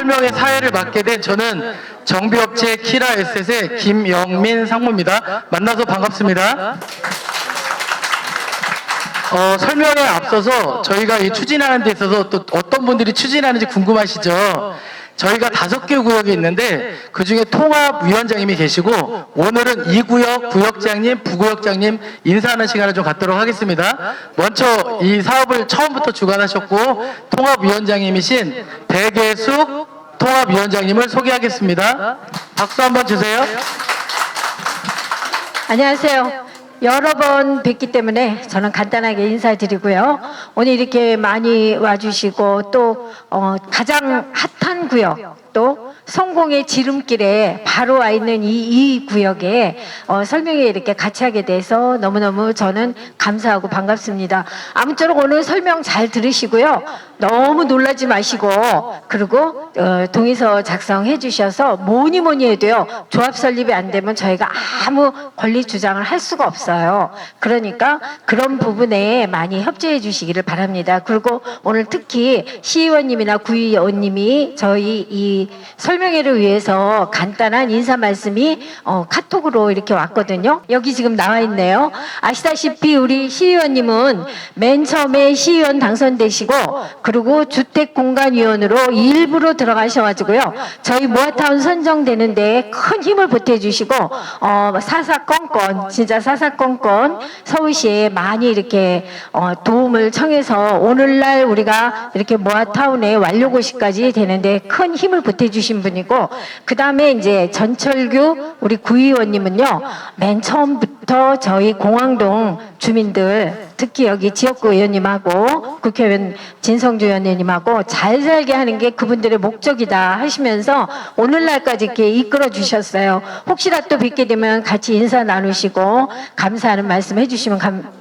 설명의 사회를 맡게 된 저는 정비업체 키라 에셋의 김영민 상무입니다. 만나서 반갑습니다. 설명에 앞서서 저희가 이 추진하는 데 있어서 또 어떤 분들이 추진하는지 궁금하시죠? 저희가 5개 구역이 있는데 그중에 통합위원장님이 계시고 오늘은 이 구역 구역장님, 부구역장님 인사하는 시간을 좀 갖도록 하겠습니다. 먼저 이 사업을 처음부터 주관하셨고 통합위원장님이신 백예숙 통합위원장님을 소개하겠습니다. 박수 한번 주세요. 안녕하세요. 여러 번 뵙기 때문에 저는 간단하게 인사드리고요. 오늘 이렇게 많이 와주시고 또 가장 핫한 구역 또 성공의 지름길에 바로 와 있는 이 구역에 설명회 이렇게 같이 하게 돼서 너무너무 저는 감사하고 반갑습니다. 아무쪼록 오늘 설명 잘 들으시고요. 너무 놀라지 마시고 그리고 동의서 작성해 주셔서 뭐니 해도요. 조합 설립이 안 되면 저희가 아무 권리 주장을 할 수가 없어요. 그러니까 그런 부분에 많이 협조해 주시기를 바랍니다. 그리고 오늘 특히 시의원님이나 구의원님이 저희 이 설명회를 위해서 간단한 인사 말씀이 카톡으로 이렇게 왔거든요. 여기 지금 나와 있네요. 아시다시피 우리 시의원님은 맨 처음에 시의원 당선되시고 그리고 주택공간위원으로 일부러 들어가셔가지고요. 저희 모아타운 선정되는데 큰 힘을 보태주시고 사사건건 진짜 사사건건 서울시에 많이 이렇게 도움을 청해서 오늘날 우리가 이렇게 모아타운의 완료고시까지 되는데 큰 힘을 보태주신 분이고 그 다음에 이제 전철규 우리 구의원님은요. 맨 처음부터 저희 공항동 주민들 특히 여기 지역구 의원님하고 국회의원 진성주 의원님하고 잘 살게 하는 게 그분들의 목적이다 하시면서 오늘날까지 이렇게 이끌어 주셨어요. 혹시라도 또 뵙게 되면 같이 인사 나누시고 감사하는 말씀 해주시면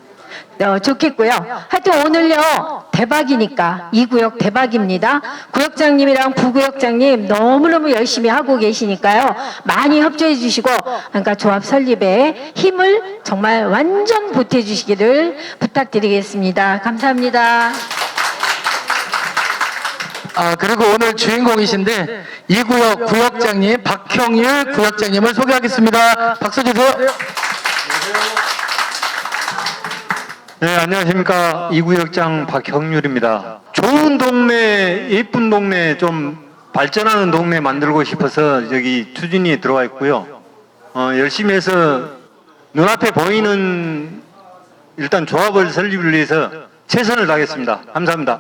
좋겠고요. 하여튼 오늘요 대박이니까 이 구역 대박입니다. 구역장님이랑 부구역장님 너무너무 열심히 하고 계시니까요. 많이 협조해 주시고 그러니까 조합 설립에 힘을 정말 완전 보태 주시기를 부탁드리겠습니다. 감사합니다. 그리고 오늘 주인공이신데 이 구역 구역장님 박형일 구역장님을 소개하겠습니다. 박수 주세요. 네, 안녕하십니까. 이구역장 박형률입니다. 좋은 동네, 예쁜 동네, 좀 발전하는 동네 만들고 싶어서 여기 추진이 들어와 있고요. 열심히 해서 눈앞에 보이는 일단 조합을 설립을 위해서 최선을 다하겠습니다. 감사합니다.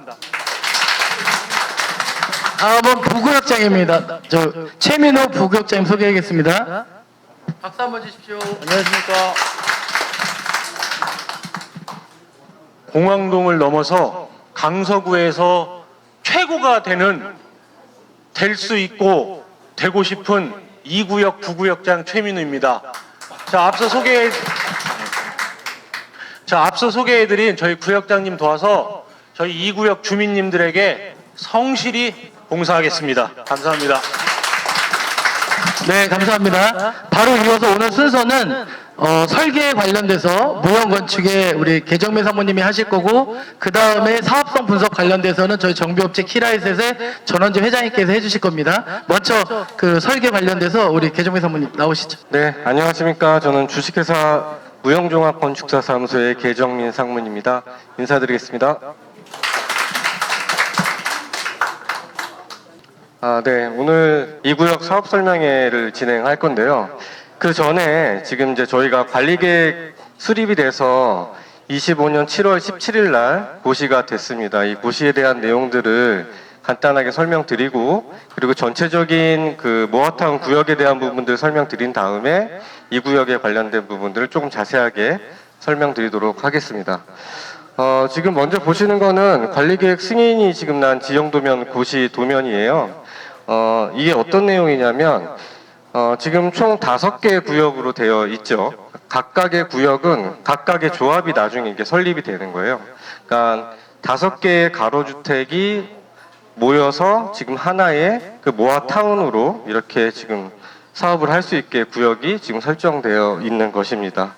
다음은 부구역장입니다. 최민호 부구역장님 소개하겠습니다. 박수 한번 주십시오. 안녕하십니까. 공항동을 넘어서 강서구에서 최고가 될 수 있고 되고 싶은 2구역 부구역장 최민우입니다. 앞서 소개해드린 저희 구역장님 도와서 저희 2구역 주민님들에게 성실히 봉사하겠습니다. 감사합니다. 네, 감사합니다. 바로 이어서 오늘 순서는 설계에 관련돼서 무형건축에 우리 개정매 사모님이 하실 거고 그 다음에 사업성 분석 관련돼서는 저희 정비업체 키라이셋의 전원주 회장님께서 해주실 겁니다. 먼저 그 설계 관련돼서 우리 개정매 사모님 나오시죠. 네, 안녕하십니까. 저는 주식회사 무형종합건축사사무소의 개정민 상무입니다. 인사드리겠습니다. 네, 오늘 2구역 사업 설명회를 진행할 건데요. 그 전에 지금 이제 저희가 관리계획 수립이 돼서 25년 7월 17일 날 고시가 됐습니다. 이 고시에 대한 내용들을 간단하게 설명드리고 그리고 전체적인 그 모아타운 구역에 대한 부분들 설명드린 다음에 이 구역에 관련된 부분들을 조금 자세하게 설명드리도록 하겠습니다. 지금 먼저 보시는 거는 관리계획 승인이 지금 난 지형도면 고시 도면이에요. 이게 어떤 내용이냐면 지금 총 5개 구역으로 되어 있죠. 각각의 구역은 각각의 조합이 나중에 이게 설립이 되는 거예요. 그러니까 5개의 가로주택이 모여서 지금 하나의 그 모아타운으로 이렇게 지금 사업을 할 수 있게 구역이 지금 설정되어 있는 것입니다.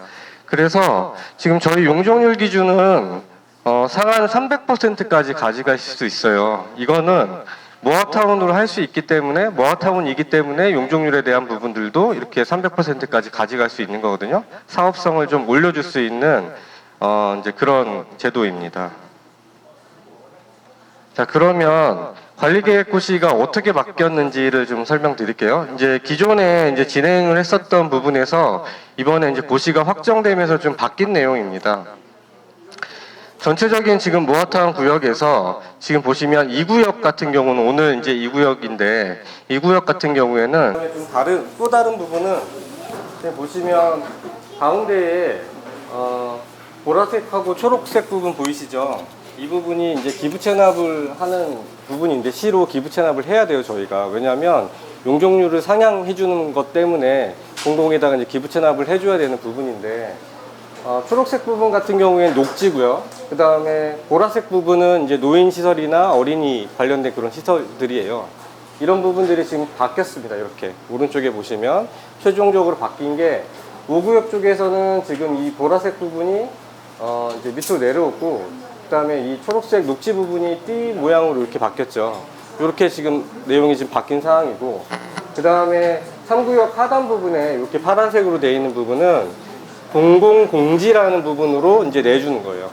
그래서 지금 저희 용적률 기준은 상한 300%까지 가져가실 수 있어요. 이거는 모아타운으로 할 수 있기 때문에, 모아타운이기 때문에 용적률에 대한 부분들도 이렇게 300%까지 가져갈 수 있는 거거든요. 사업성을 좀 올려줄 수 있는 이제 그런 제도입니다. 자, 그러면 관리계획고시가 어떻게 바뀌었는지를 좀 설명드릴게요. 이제 기존에 이제 진행을 했었던 부분에서 이번에 이제 고시가 확정되면서 좀 바뀐 내용입니다. 전체적인 지금 모아타운 구역에서 지금 보시면 2구역 같은 경우는 오늘 이제 2구역인데 2구역 같은 경우에는 좀 또 다른 부분은 지금 보시면 가운데에 보라색하고 초록색 부분 보이시죠? 이 부분이 이제 기부 체납을 하는 부분인데 시로 기부 체납을 해야 돼요, 저희가. 왜냐하면 용적률을 상향해 주는 것 때문에 공공에다가 이제 기부 체납을 해줘야 되는 부분인데 초록색 부분 같은 경우에는 녹지고요. 그 다음에 보라색 부분은 이제 노인 시설이나 어린이 관련된 그런 시설들이에요. 이런 부분들이 지금 바뀌었습니다. 이렇게 오른쪽에 보시면 최종적으로 바뀐 게 5구역 쪽에서는 지금 이 보라색 부분이 이제 밑으로 내려오고, 그 다음에 이 초록색 녹지 부분이 띠 모양으로 이렇게 바뀌었죠. 이렇게 지금 내용이 지금 바뀐 상황이고, 그 다음에 3구역 하단 부분에 이렇게 파란색으로 되어 있는 부분은 공공공지라는 부분으로 이제 내주는 거예요.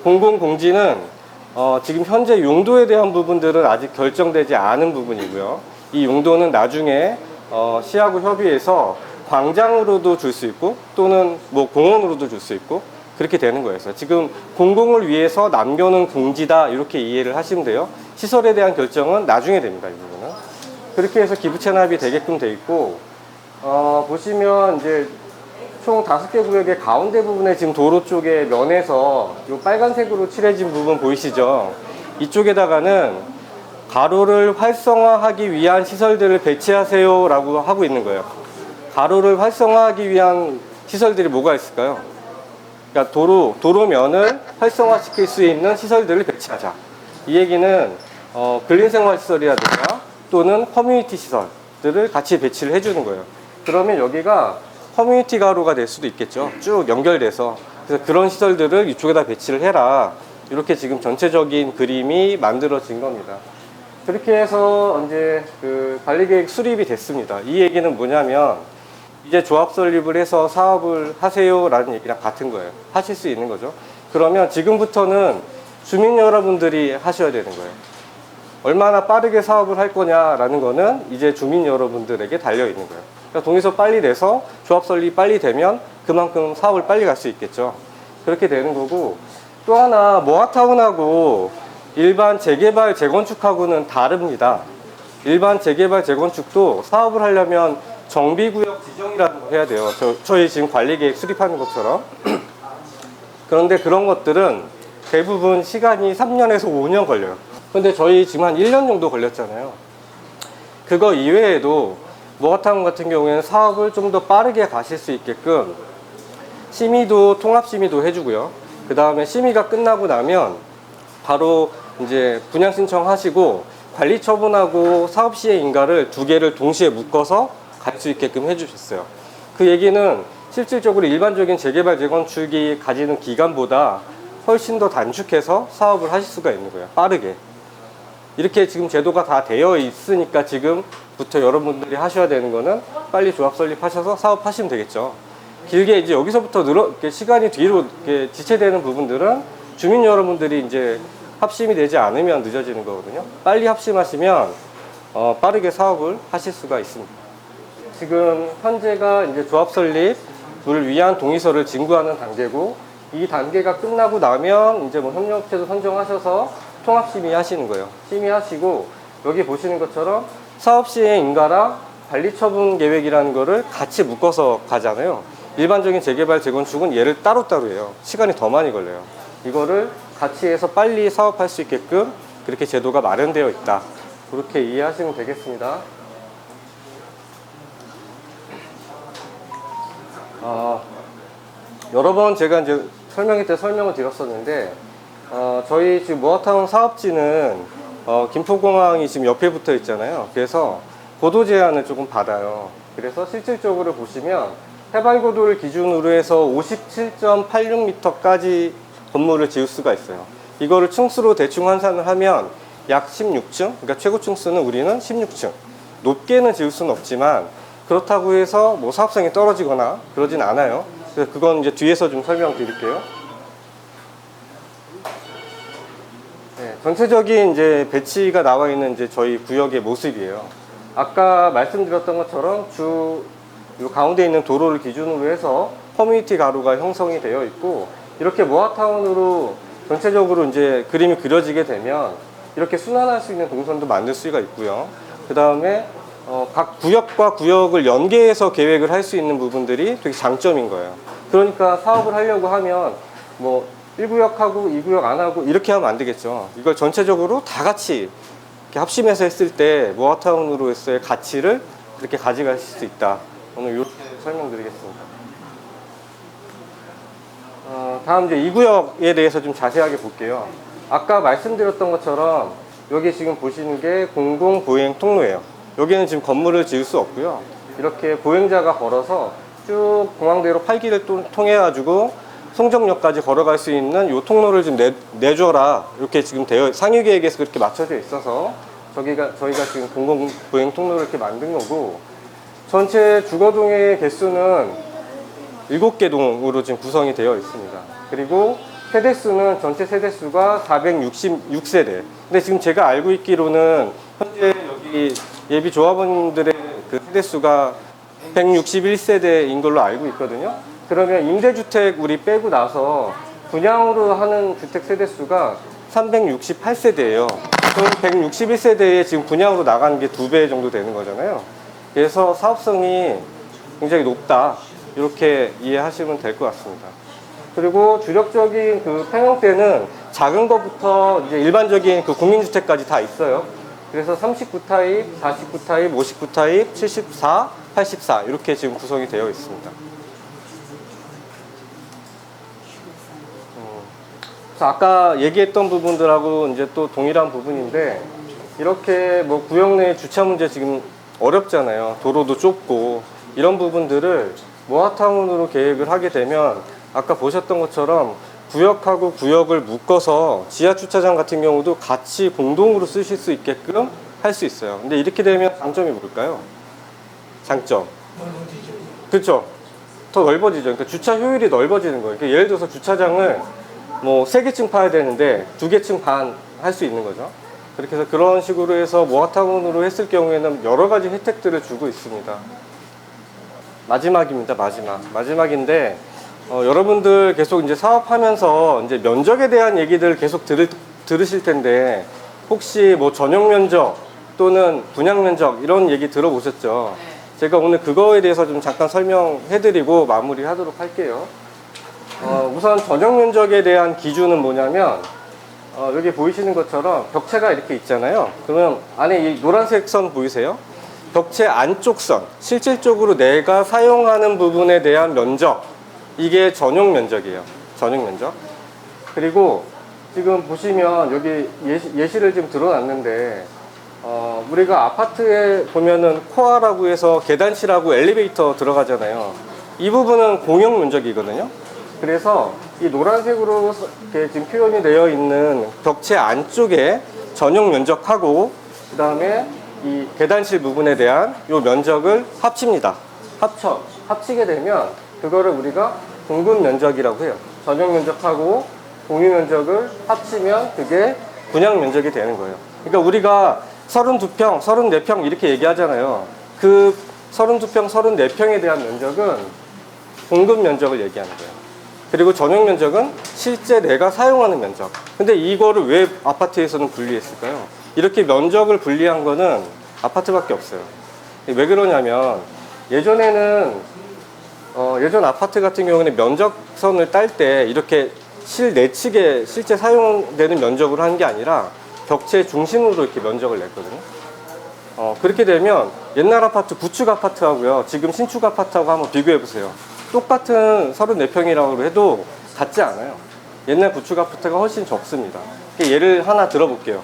공공공지는 지금 현재 용도에 대한 부분들은 아직 결정되지 않은 부분이고요. 이 용도는 나중에 시하고 협의해서 광장으로도 줄 수 있고 또는 뭐 공원으로도 줄 수 있고 그렇게 되는 거예요. 지금 공공을 위해서 남겨놓은 공지다 이렇게 이해를 하시면 돼요. 시설에 대한 결정은 나중에 됩니다. 이 부분은. 그렇게 해서 기부 체납이 되게끔 돼 있고, 보시면 이제 총 5개 구역의 가운데 부분에 지금 도로 쪽에 면에서 이 빨간색으로 칠해진 부분 보이시죠? 이쪽에다가는 가로를 활성화하기 위한 시설들을 배치하세요 라고 하고 있는 거예요. 가로를 활성화하기 위한 시설들이 뭐가 있을까요? 그러니까 도로면을 활성화시킬 수 있는 시설들을 배치하자. 이 얘기는 근린생활시설이라든가 또는 커뮤니티 시설들을 같이 배치를 해주는 거예요. 그러면 여기가 커뮤니티 가로가 될 수도 있겠죠. 쭉 연결돼서. 그래서 그런 시설들을 이쪽에다 배치를 해라. 이렇게 지금 전체적인 그림이 만들어진 겁니다. 그렇게 해서 이제 그 관리계획 수립이 됐습니다. 이 얘기는 뭐냐면 이제 조합 설립을 해서 사업을 하세요라는 얘기랑 같은 거예요. 하실 수 있는 거죠. 그러면 지금부터는 주민 여러분들이 하셔야 되는 거예요. 얼마나 빠르게 사업을 할 거냐라는 거는 이제 주민 여러분들에게 달려 있는 거예요. 그러니까 동의서 빨리 내서 조합 설립 빨리 되면 그만큼 사업을 빨리 갈 수 있겠죠. 그렇게 되는 거고, 또 하나 모아타운하고 일반 재개발 재건축하고는 다릅니다. 일반 재개발 재건축도 사업을 하려면 정비구역 지정이라는 걸 해야 돼요. 저희 지금 관리계획 수립하는 것처럼. 그런데 그런 것들은 대부분 시간이 3년에서 5년 걸려요. 근데 저희 지금 한 1년 정도 걸렸잖아요. 그거 이외에도 모아타운 같은 경우에는 사업을 좀 더 빠르게 가실 수 있게끔 심의도 통합심의도 해주고요. 그 다음에 심의가 끝나고 나면 바로 이제 분양 신청하시고 관리처분하고 사업시행인가를 2개를 동시에 묶어서 갈 수 있게끔 해주셨어요. 그 얘기는 실질적으로 일반적인 재개발 재건축이 가지는 기간보다 훨씬 더 단축해서 사업을 하실 수가 있는 거예요. 빠르게. 이렇게 지금 제도가 다 되어 있으니까 지금부터 여러분들이 하셔야 되는 거는 빨리 조합 설립하셔서 사업하시면 되겠죠. 길게 이제 여기서부터 시간이 뒤로 지체되는 부분들은 주민 여러분들이 이제 합심이 되지 않으면 늦어지는 거거든요. 빨리 합심하시면 빠르게 사업을 하실 수가 있습니다. 지금 현재가 이제 조합 설립을 위한 동의서를 진구하는 단계고, 이 단계가 끝나고 나면 이제 뭐 협력업체도 선정하셔서 통합 심의하시는 거예요. 심의하시고 여기 보시는 것처럼 사업시행 인가랑 관리처분 계획이라는 거를 같이 묶어서 가잖아요. 일반적인 재개발 재건축은 얘를 따로따로 해요. 시간이 더 많이 걸려요. 이거를 같이 해서 빨리 사업할 수 있게끔 그렇게 제도가 마련되어 있다. 그렇게 이해하시면 되겠습니다. 여러 번 제가 이제 설명회 때 설명을 드렸었는데, 저희 지금 모아타운 사업지는 김포공항이 지금 옆에 붙어 있잖아요. 그래서 고도 제한을 조금 받아요. 그래서 실질적으로 보시면 해발고도를 기준으로 해서 57.86m까지 건물을 지을 수가 있어요. 이거를 층수로 대충 환산을 하면 약 16층, 그러니까 최고층 수는 우리는 16층. 높게는 지을 수는 없지만 그렇다고 해서 뭐 사업성이 떨어지거나 그러진 않아요. 그래서 그건 이제 뒤에서 좀 설명드릴게요. 네, 전체적인 이제 배치가 나와 있는 이제 저희 구역의 모습이에요. 아까 말씀드렸던 것처럼 요 가운데 있는 도로를 기준으로 해서 커뮤니티 가로가 형성이 되어 있고, 이렇게 모아타운으로 전체적으로 이제 그림이 그려지게 되면 이렇게 순환할 수 있는 동선도 만들 수가 있고요. 그 다음에 각 구역과 구역을 연계해서 계획을 할 수 있는 부분들이 되게 장점인 거예요. 그러니까 사업을 하려고 하면 뭐 1구역하고 2구역 안 하고 이렇게 하면 안 되겠죠. 이걸 전체적으로 다 같이 이렇게 합심해서 했을 때 모아타운으로서의 가치를 그렇게 가져갈 수 있다. 오늘 이렇게 설명드리겠습니다. 다음 이제 2구역에 대해서 좀 자세하게 볼게요. 아까 말씀드렸던 것처럼 여기 지금 보시는 게 공공보행 통로예요. 여기는 지금 건물을 지을 수 없고요. 이렇게 보행자가 걸어서 쭉 공항대로 8기를 통해 가지고 송정역까지 걸어갈 수 있는 이 통로를 좀 내줘라, 이렇게 지금 상위계획에서 그렇게 맞춰져 있어서 저희가 지금 공공보행 통로를 이렇게 만든 거고, 전체 주거동의 개수는 7개 동으로 지금 구성이 되어 있습니다. 그리고 세대수는 전체 세대수가 466세대. 근데 지금 제가 알고 있기로는 현재 여기 예비 조합원들의 그 세대수가 161세대인 걸로 알고 있거든요. 그러면 임대주택 우리 빼고 나서 분양으로 하는 주택 세대수가 368세대예요. 그럼 161세대에 지금 분양으로 나가는 게 2배 정도 되는 거잖아요. 그래서 사업성이 굉장히 높다, 이렇게 이해하시면 될 것 같습니다. 그리고 주력적인 그 평형대는 작은 것부터 이제 일반적인 그 국민주택까지 다 있어요. 그래서 39타입, 49타입, 59타입, 74, 84 이렇게 지금 구성이 되어 있습니다. 그래서 아까 얘기했던 부분들하고 이제 또 동일한 부분인데, 이렇게 뭐 구역 내 주차 문제 지금 어렵잖아요. 도로도 좁고, 이런 부분들을 모아타운으로 계획을 하게 되면 아까 보셨던 것처럼 구역하고 구역을 묶어서 지하 주차장 같은 경우도 같이 공동으로 쓰실 수 있게끔 할 수 있어요. 근데 이렇게 되면 장점이 뭘까요? 장점. 그렇죠. 더 넓어지죠. 그러니까 주차 효율이 넓어지는 거예요. 그러니까 예를 들어서 주차장을 뭐 3개층 파야 되는데 2개층 반 할 수 있는 거죠. 그렇게 해서 그런 식으로 해서 모아타운으로 했을 경우에는 여러 가지 혜택들을 주고 있습니다. 마지막입니다. 마지막인데, 여러분들 계속 이제 사업하면서 이제 면적에 대한 얘기들 계속 들으실 텐데, 혹시 뭐 전용 면적 또는 분양 면적 이런 얘기 들어보셨죠? 제가 오늘 그거에 대해서 좀 잠깐 설명해드리고 마무리하도록 할게요. 우선 전용 면적에 대한 기준은 뭐냐면, 여기 보이시는 것처럼 벽체가 이렇게 있잖아요. 그러면 안에 이 노란색 선 보이세요? 벽체 안쪽 선, 실질적으로 내가 사용하는 부분에 대한 면적, 이게 전용 면적이에요. 전용 면적. 그리고 지금 보시면 여기 예시를 지금 들어놨는데, 우리가 아파트에 보면은 코아라고 해서 계단실하고 엘리베이터 들어가잖아요. 이 부분은 공용 면적이거든요. 그래서 이 노란색으로 이렇게 지금 표현이 되어 있는 벽체 안쪽에 전용 면적하고, 그 다음에 이 계단실 부분에 대한 이 면적을 합칩니다. 합치게 되면 그거를 우리가 공급 면적이라고 해요. 전용 면적하고 공유 면적을 합치면 그게 분양 면적이 되는 거예요. 그러니까 우리가 32평, 34평 이렇게 얘기하잖아요. 그 32평, 34평에 대한 면적은 공급 면적을 얘기하는 거예요. 그리고 전용 면적은 실제 내가 사용하는 면적. 근데 이거를 왜 아파트에서는 분리했을까요? 이렇게 면적을 분리한 거는 아파트밖에 없어요. 왜 그러냐면, 예전에는 예전 아파트 같은 경우는 면적선을 딸 때 이렇게 실내측에 실제 사용되는 면적으로 하는 게 아니라 벽체 중심으로 이렇게 면적을 냈거든요. 그렇게 되면 옛날 아파트, 구축 아파트하고요, 지금 신축 아파트하고 한번 비교해 보세요. 똑같은 34평이라고 해도 같지 않아요. 옛날 구축 아파트가 훨씬 적습니다. 예를 하나 들어볼게요.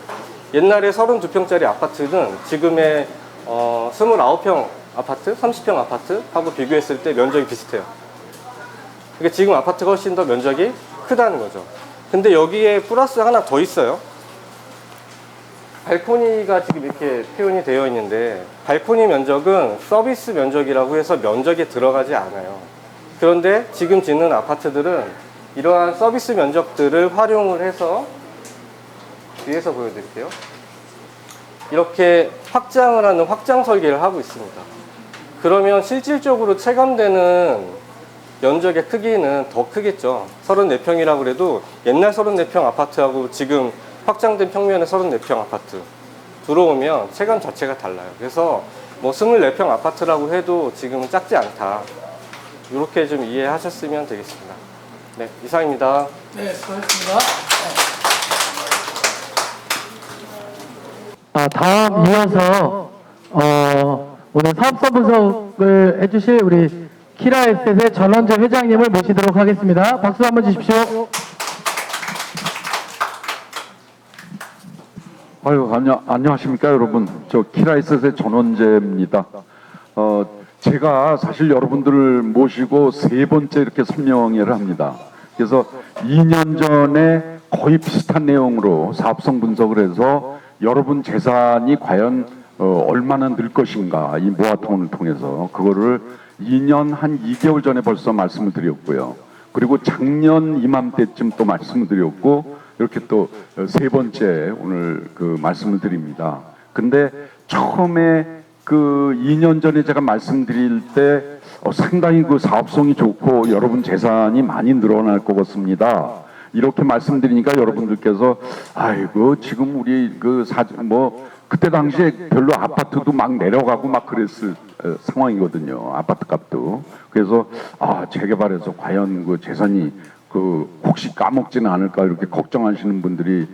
옛날에 32평짜리 아파트는 지금의 29평 아파트, 30평 아파트하고 비교했을 때 면적이 비슷해요. 그러니까 지금 아파트가 훨씬 더 면적이 크다는 거죠. 근데 여기에 플러스 하나 더 있어요. 발코니가 지금 이렇게 표현이 되어 있는데 발코니 면적은 서비스 면적이라고 해서 면적에 들어가지 않아요. 그런데 지금 짓는 아파트들은 이러한 서비스 면적들을 활용을 해서 뒤에서 보여드릴게요. 이렇게 확장을 하는 확장 설계를 하고 있습니다. 그러면 실질적으로 체감되는 면적의 크기는 더 크겠죠. 34평이라고 그래도 옛날 34평 아파트하고 지금 확장된 평면의 34평 아파트 들어오면 체감 자체가 달라요. 그래서 뭐 24평 아파트라고 해도 지금은 작지 않다. 이렇게 좀 이해하셨으면 되겠습니다. 네, 이상입니다. 네, 수고하셨습니다. 다음 이어서 오늘 사업성 분석을 해주실 우리 키라에셋의 전원재 회장님을 모시도록 하겠습니다. 박수 한번 주십시오. 아유, 안녕하십니까, 여러분. 저 키라이셋의 전원재입니다. 제가 사실 여러분들을 모시고 세 번째 이렇게 설명회를 합니다. 그래서 2년 전에 거의 비슷한 내용으로 사업성 분석을 해서 여러분 재산이 과연 얼마나 늘 것인가, 이 모아통을 통해서 그거를 2년 한 2개월 전에 벌써 말씀을 드렸고요. 그리고 작년 이맘때쯤 또 말씀을 드렸고, 이렇게 또 세 번째 오늘 그 말씀을 드립니다. 근데 처음에 그 2년 전에 제가 말씀드릴 때 상당히 그 사업성이 좋고 여러분 재산이 많이 늘어날 것 같습니다. 이렇게 말씀드리니까 여러분들께서 아이고 지금 우리 그 그때 당시에 별로 아파트도 막 내려가고 막 그랬을 상황이거든요. 아파트 값도. 그래서 재개발해서 과연 그 재산이 그 혹시 까먹지는 않을까 이렇게 걱정하시는 분들이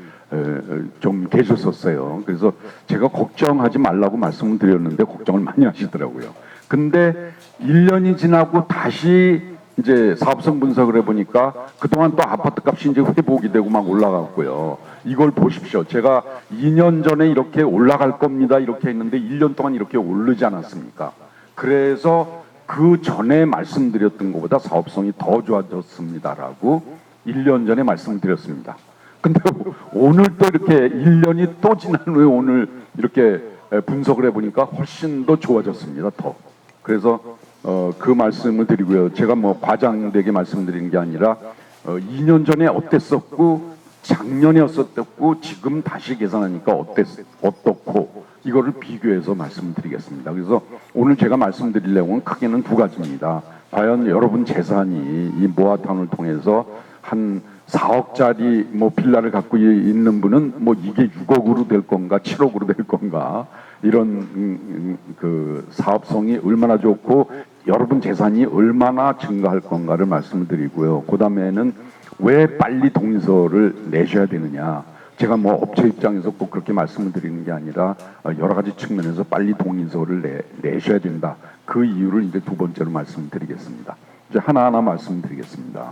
좀 계셨었어요. 그래서 제가 걱정하지 말라고 말씀을 드렸는데 걱정을 많이 하시더라고요. 근데 1년이 지나고 다시 이제 사업성 분석을 해보니까 그동안 또 아파트 값이 이제 회복이 되고 막 올라갔고요. 이걸 보십시오. 제가 2년 전에 이렇게 올라갈 겁니다. 이렇게 했는데 1년 동안 이렇게 오르지 않았습니까? 그래서 그 전에 말씀드렸던 것보다 사업성이 더 좋아졌습니다라고 1년 전에 말씀드렸습니다. 근데 오늘 또 이렇게 1년이 또 지난 후에 오늘 이렇게 분석을 해보니까 훨씬 더 좋아졌습니다. 더. 그래서 그 말씀을 드리고요. 제가 뭐 과장되게 말씀드리는 게 아니라 2년 전에 어땠었고 작년에 어땠고 지금 다시 계산하니까 어떻고 이거를 비교해서 말씀드리겠습니다. 그래서 오늘 제가 말씀드릴 내용은 크게는 두 가지입니다. 과연 여러분 재산이 이 모아타운을 통해서 한 4억짜리 뭐 빌라를 갖고 있는 분은 뭐 이게 6억으로 될 건가 7억으로 될 건가 이런 그 사업성이 얼마나 좋고 여러분 재산이 얼마나 증가할 건가를 말씀을 드리고요. 그 다음에는 왜 빨리 동의서를 내셔야 되느냐. 제가 뭐 업체 입장에서 꼭 그렇게 말씀을 드리는 게 아니라 여러 가지 측면에서 빨리 동의서를 내셔야 된다. 그 이유를 이제 두 번째로 말씀드리겠습니다. 이제 하나하나 말씀드리겠습니다.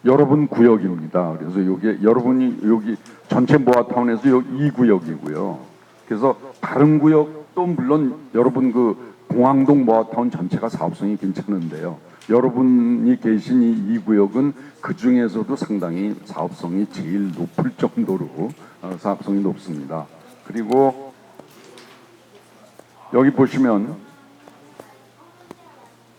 여러분 구역입니다. 그래서 여기 여러분이 여기 전체 모아타운에서 이 구역이고요. 그래서 다른 구역도 물론 여러분 그 공항동 모아타운 전체가 사업성이 괜찮은데요. 여러분이 계신 이 구역은 그 중에서도 상당히 사업성이 제일 높을 정도로 사업성이 높습니다. 그리고 여기 보시면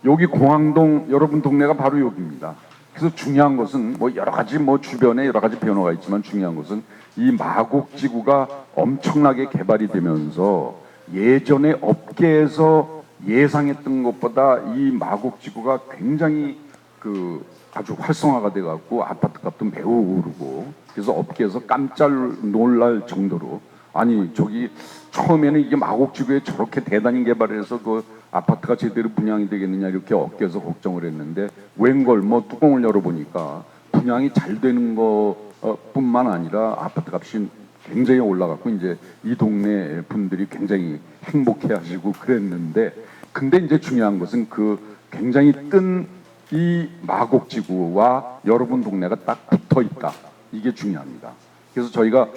여기 공항동 여러분 동네가 바로 여기입니다. 그래서 중요한 것은 뭐 여러 가지 뭐 주변에 여러 가지 변화가 있지만 중요한 것은 이 마곡지구가 엄청나게 개발이 되면서 예전에 업계에서 예상했던 것보다 이 마곡지구가 굉장히 그 아주 활성화가 돼 갖고 아파트 값도 매우 오르고 그래서 업계에서 깜짝 놀랄 정도로 아니 저기 처음에는 이게 마곡지구에 저렇게 대단히 개발해서 그 아파트가 제대로 분양이 되겠느냐 이렇게 업계에서 걱정을 했는데 웬걸 뭐 뚜껑을 열어보니까 분양이 잘 되는 것뿐만 아니라 아파트 값이 굉장히 올라갔고 이제 이 동네 분들이 굉장히 행복해하시고 그랬는데 근데 이제 중요한 것은 그 굉장히 뜬 이 마곡지구와 여러분 동네가 딱 붙어 있다. 이게 중요합니다. 그래서 저희가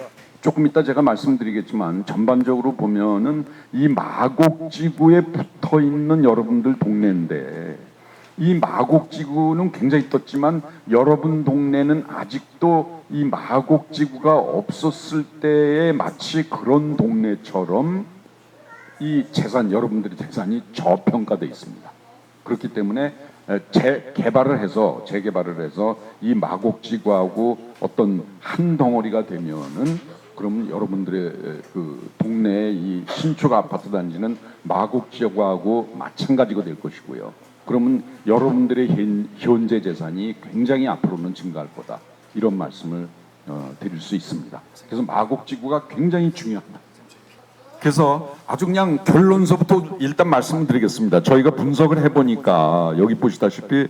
조금 이따 제가 말씀드리겠지만 전반적으로 보면은 이 마곡지구에 붙어 있는 여러분들 동네인데 이 마곡지구는 굉장히 떴지만 여러분 동네는 아직도 이 마곡지구가 없었을 때에 마치 그런 동네처럼 이 재산, 여러분들의 재산이 저평가되어 있습니다. 그렇기 때문에 재개발을 해서 이 마곡지구하고 어떤 한 덩어리가 되면은 그러면 여러분들의 그 동네의 이 신축 아파트 단지는 마곡지구하고 마찬가지가 될 것이고요. 그러면 여러분들의 현재 재산이 굉장히 앞으로는 증가할 거다. 이런 말씀을 드릴 수 있습니다. 그래서 마곡지구가 굉장히 중요합니다. 그래서 아주 그냥 결론서부터 일단 말씀드리겠습니다. 저희가 분석을 해보니까 여기 보시다시피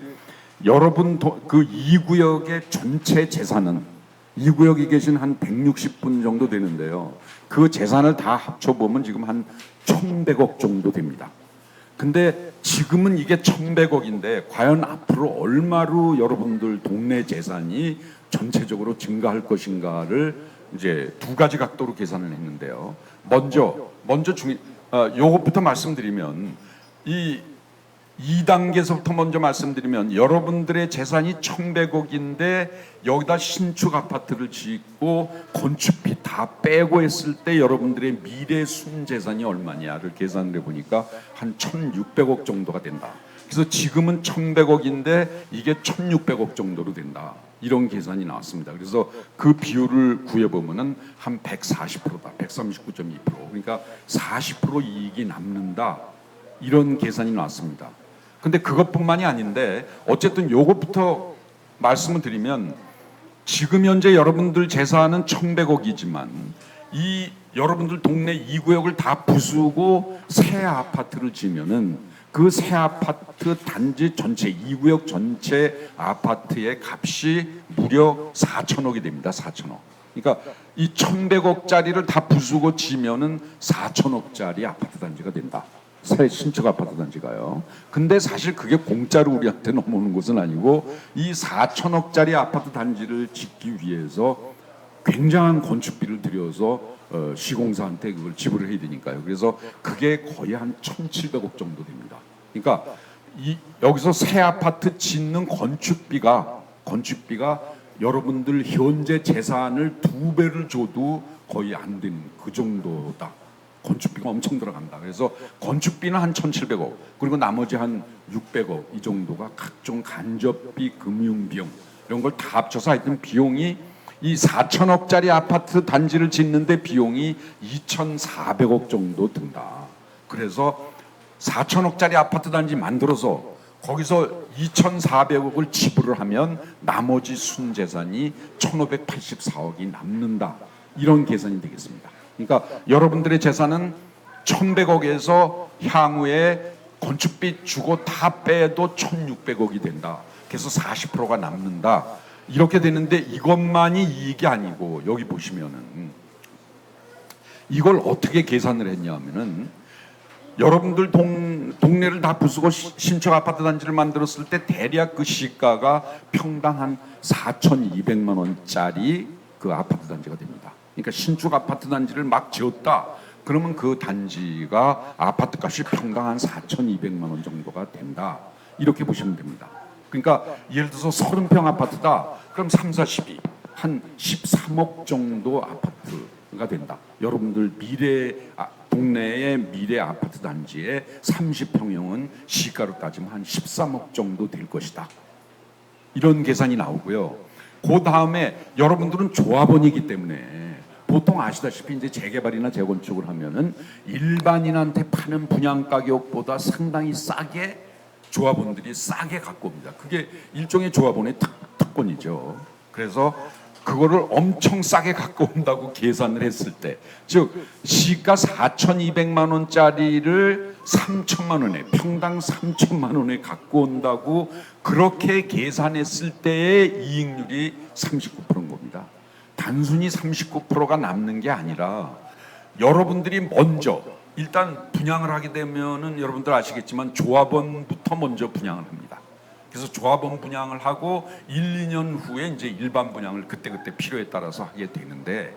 여러분 그 2구역의 전체 재산은 2구역에 계신 한 160분 정도 되는데요. 그 재산을 다 합쳐보면 지금 한 1,100억 정도 됩니다. 근데 지금은 이게 1,100억인데 과연 앞으로 얼마로 여러분들 동네 재산이 전체적으로 증가할 것인가를 이제 두 가지 각도로 계산을 했는데요. 먼저 요것부터 말씀드리면 이 2단계에서부터 먼저 말씀드리면 여러분들의 재산이 1,100억인데 여기다 신축 아파트를 짓고 건축비 다 빼고 했을 때 여러분들의 미래 순재산이 얼마냐를 계산을 해보니까 한 1,600억 정도가 된다. 그래서 지금은 1,100억인데 이게 1,600억 정도로 된다. 이런 계산이 나왔습니다. 그래서 그 비율을 구해보면은 한 140%다. 139.2%. 그러니까 40% 이익이 남는다. 이런 계산이 나왔습니다. 근데 그것뿐만이 아닌데 어쨌든 요것부터 말씀을 드리면 지금 현재 여러분들 재산은 1,100억이지만 이 여러분들 동네 2구역을 다 부수고 새 아파트를 지면은 그 새 아파트 단지 전체 2구역 전체 아파트의 값이 무려 4천억이 됩니다. 4천억. 그러니까 이 1,100억짜리를 다 부수고 지면은 4천억짜리 아파트 단지가 된다. 새 신축 아파트 단지가요. 근데 사실 그게 공짜로 우리한테 넘어오는 것은 아니고 이 4천억짜리 아파트 단지를 짓기 위해서 굉장한 건축비를 들여서 시공사한테 그걸 지불을 해야 되니까요. 그래서 그게 거의 한 1,700억 정도 됩니다. 그러니까 여기서 새 아파트 짓는 건축비가 여러분들 현재 재산을 2배를 줘도 거의 안 되는 그 정도다. 건축비가 엄청 들어간다. 그래서 건축비는 한 1,700억, 그리고 나머지 한 600억 이 정도가 각종 간접비, 금융비용 이런 걸 다 합쳐서 하여튼 비용이 이 4천억짜리 아파트 단지를 짓는데 비용이 2,400억 정도 든다. 그래서 4천억짜리 아파트 단지 만들어서 거기서 2,400억을 지불을 하면 나머지 순재산이 1,584억이 남는다. 이런 계산이 되겠습니다. 그러니까 여러분들의 재산은 1,100억에서 향후에 건축비 주고 다 빼도 1,600억이 된다. 그래서 40%가 남는다. 이렇게 되는데 이것만이 이익이 아니고 여기 보시면은 이걸 어떻게 계산을 했냐면은 여러분들 동네를 다 부수고 신축 아파트 단지를 만들었을 때 대략 그 시가가 평당 한 4,200만 원짜리 그 아파트 단지가 됩니다. 그러니까 신축 아파트 단지를 막 지었다. 그러면 그 단지가 아파트 값이 평당 한 4,200만 원 정도가 된다. 이렇게 보시면 됩니다. 그러니까 예를 들어서 30평 아파트다. 그럼 3, 4, 12. 한 13억 정도 아파트가 된다. 여러분들 동네의 미래 아파트 단지의 30평형은 시가로 따지면 한 13억 정도 될 것이다. 이런 계산이 나오고요. 그 다음에 여러분들은 조합원이기 때문에 보통 아시다시피 이제 재개발이나 재건축을 하면은 일반인한테 파는 분양 가격보다 상당히 싸게 조합원들이 싸게 갖고 옵니다. 그게 일종의 조합원의 특권이죠. 그래서 그거를 엄청 싸게 갖고 온다고 계산을 했을 때, 즉 시가 4,200만 원짜리를 3천만 원에, 평당 3천만 원에 갖고 온다고 그렇게 계산했을 때의 이익률이 39%인 겁니다. 단순히 39%가 남는 게 아니라 여러분들이 먼저 일단 분양을 하게 되면은 여러분들 아시겠지만 조합원부터 먼저 분양을 합니다. 그래서 조합원 분양을 하고 1, 2년 후에 이제 일반 분양을 그때그때 필요에 따라서 하게 되는데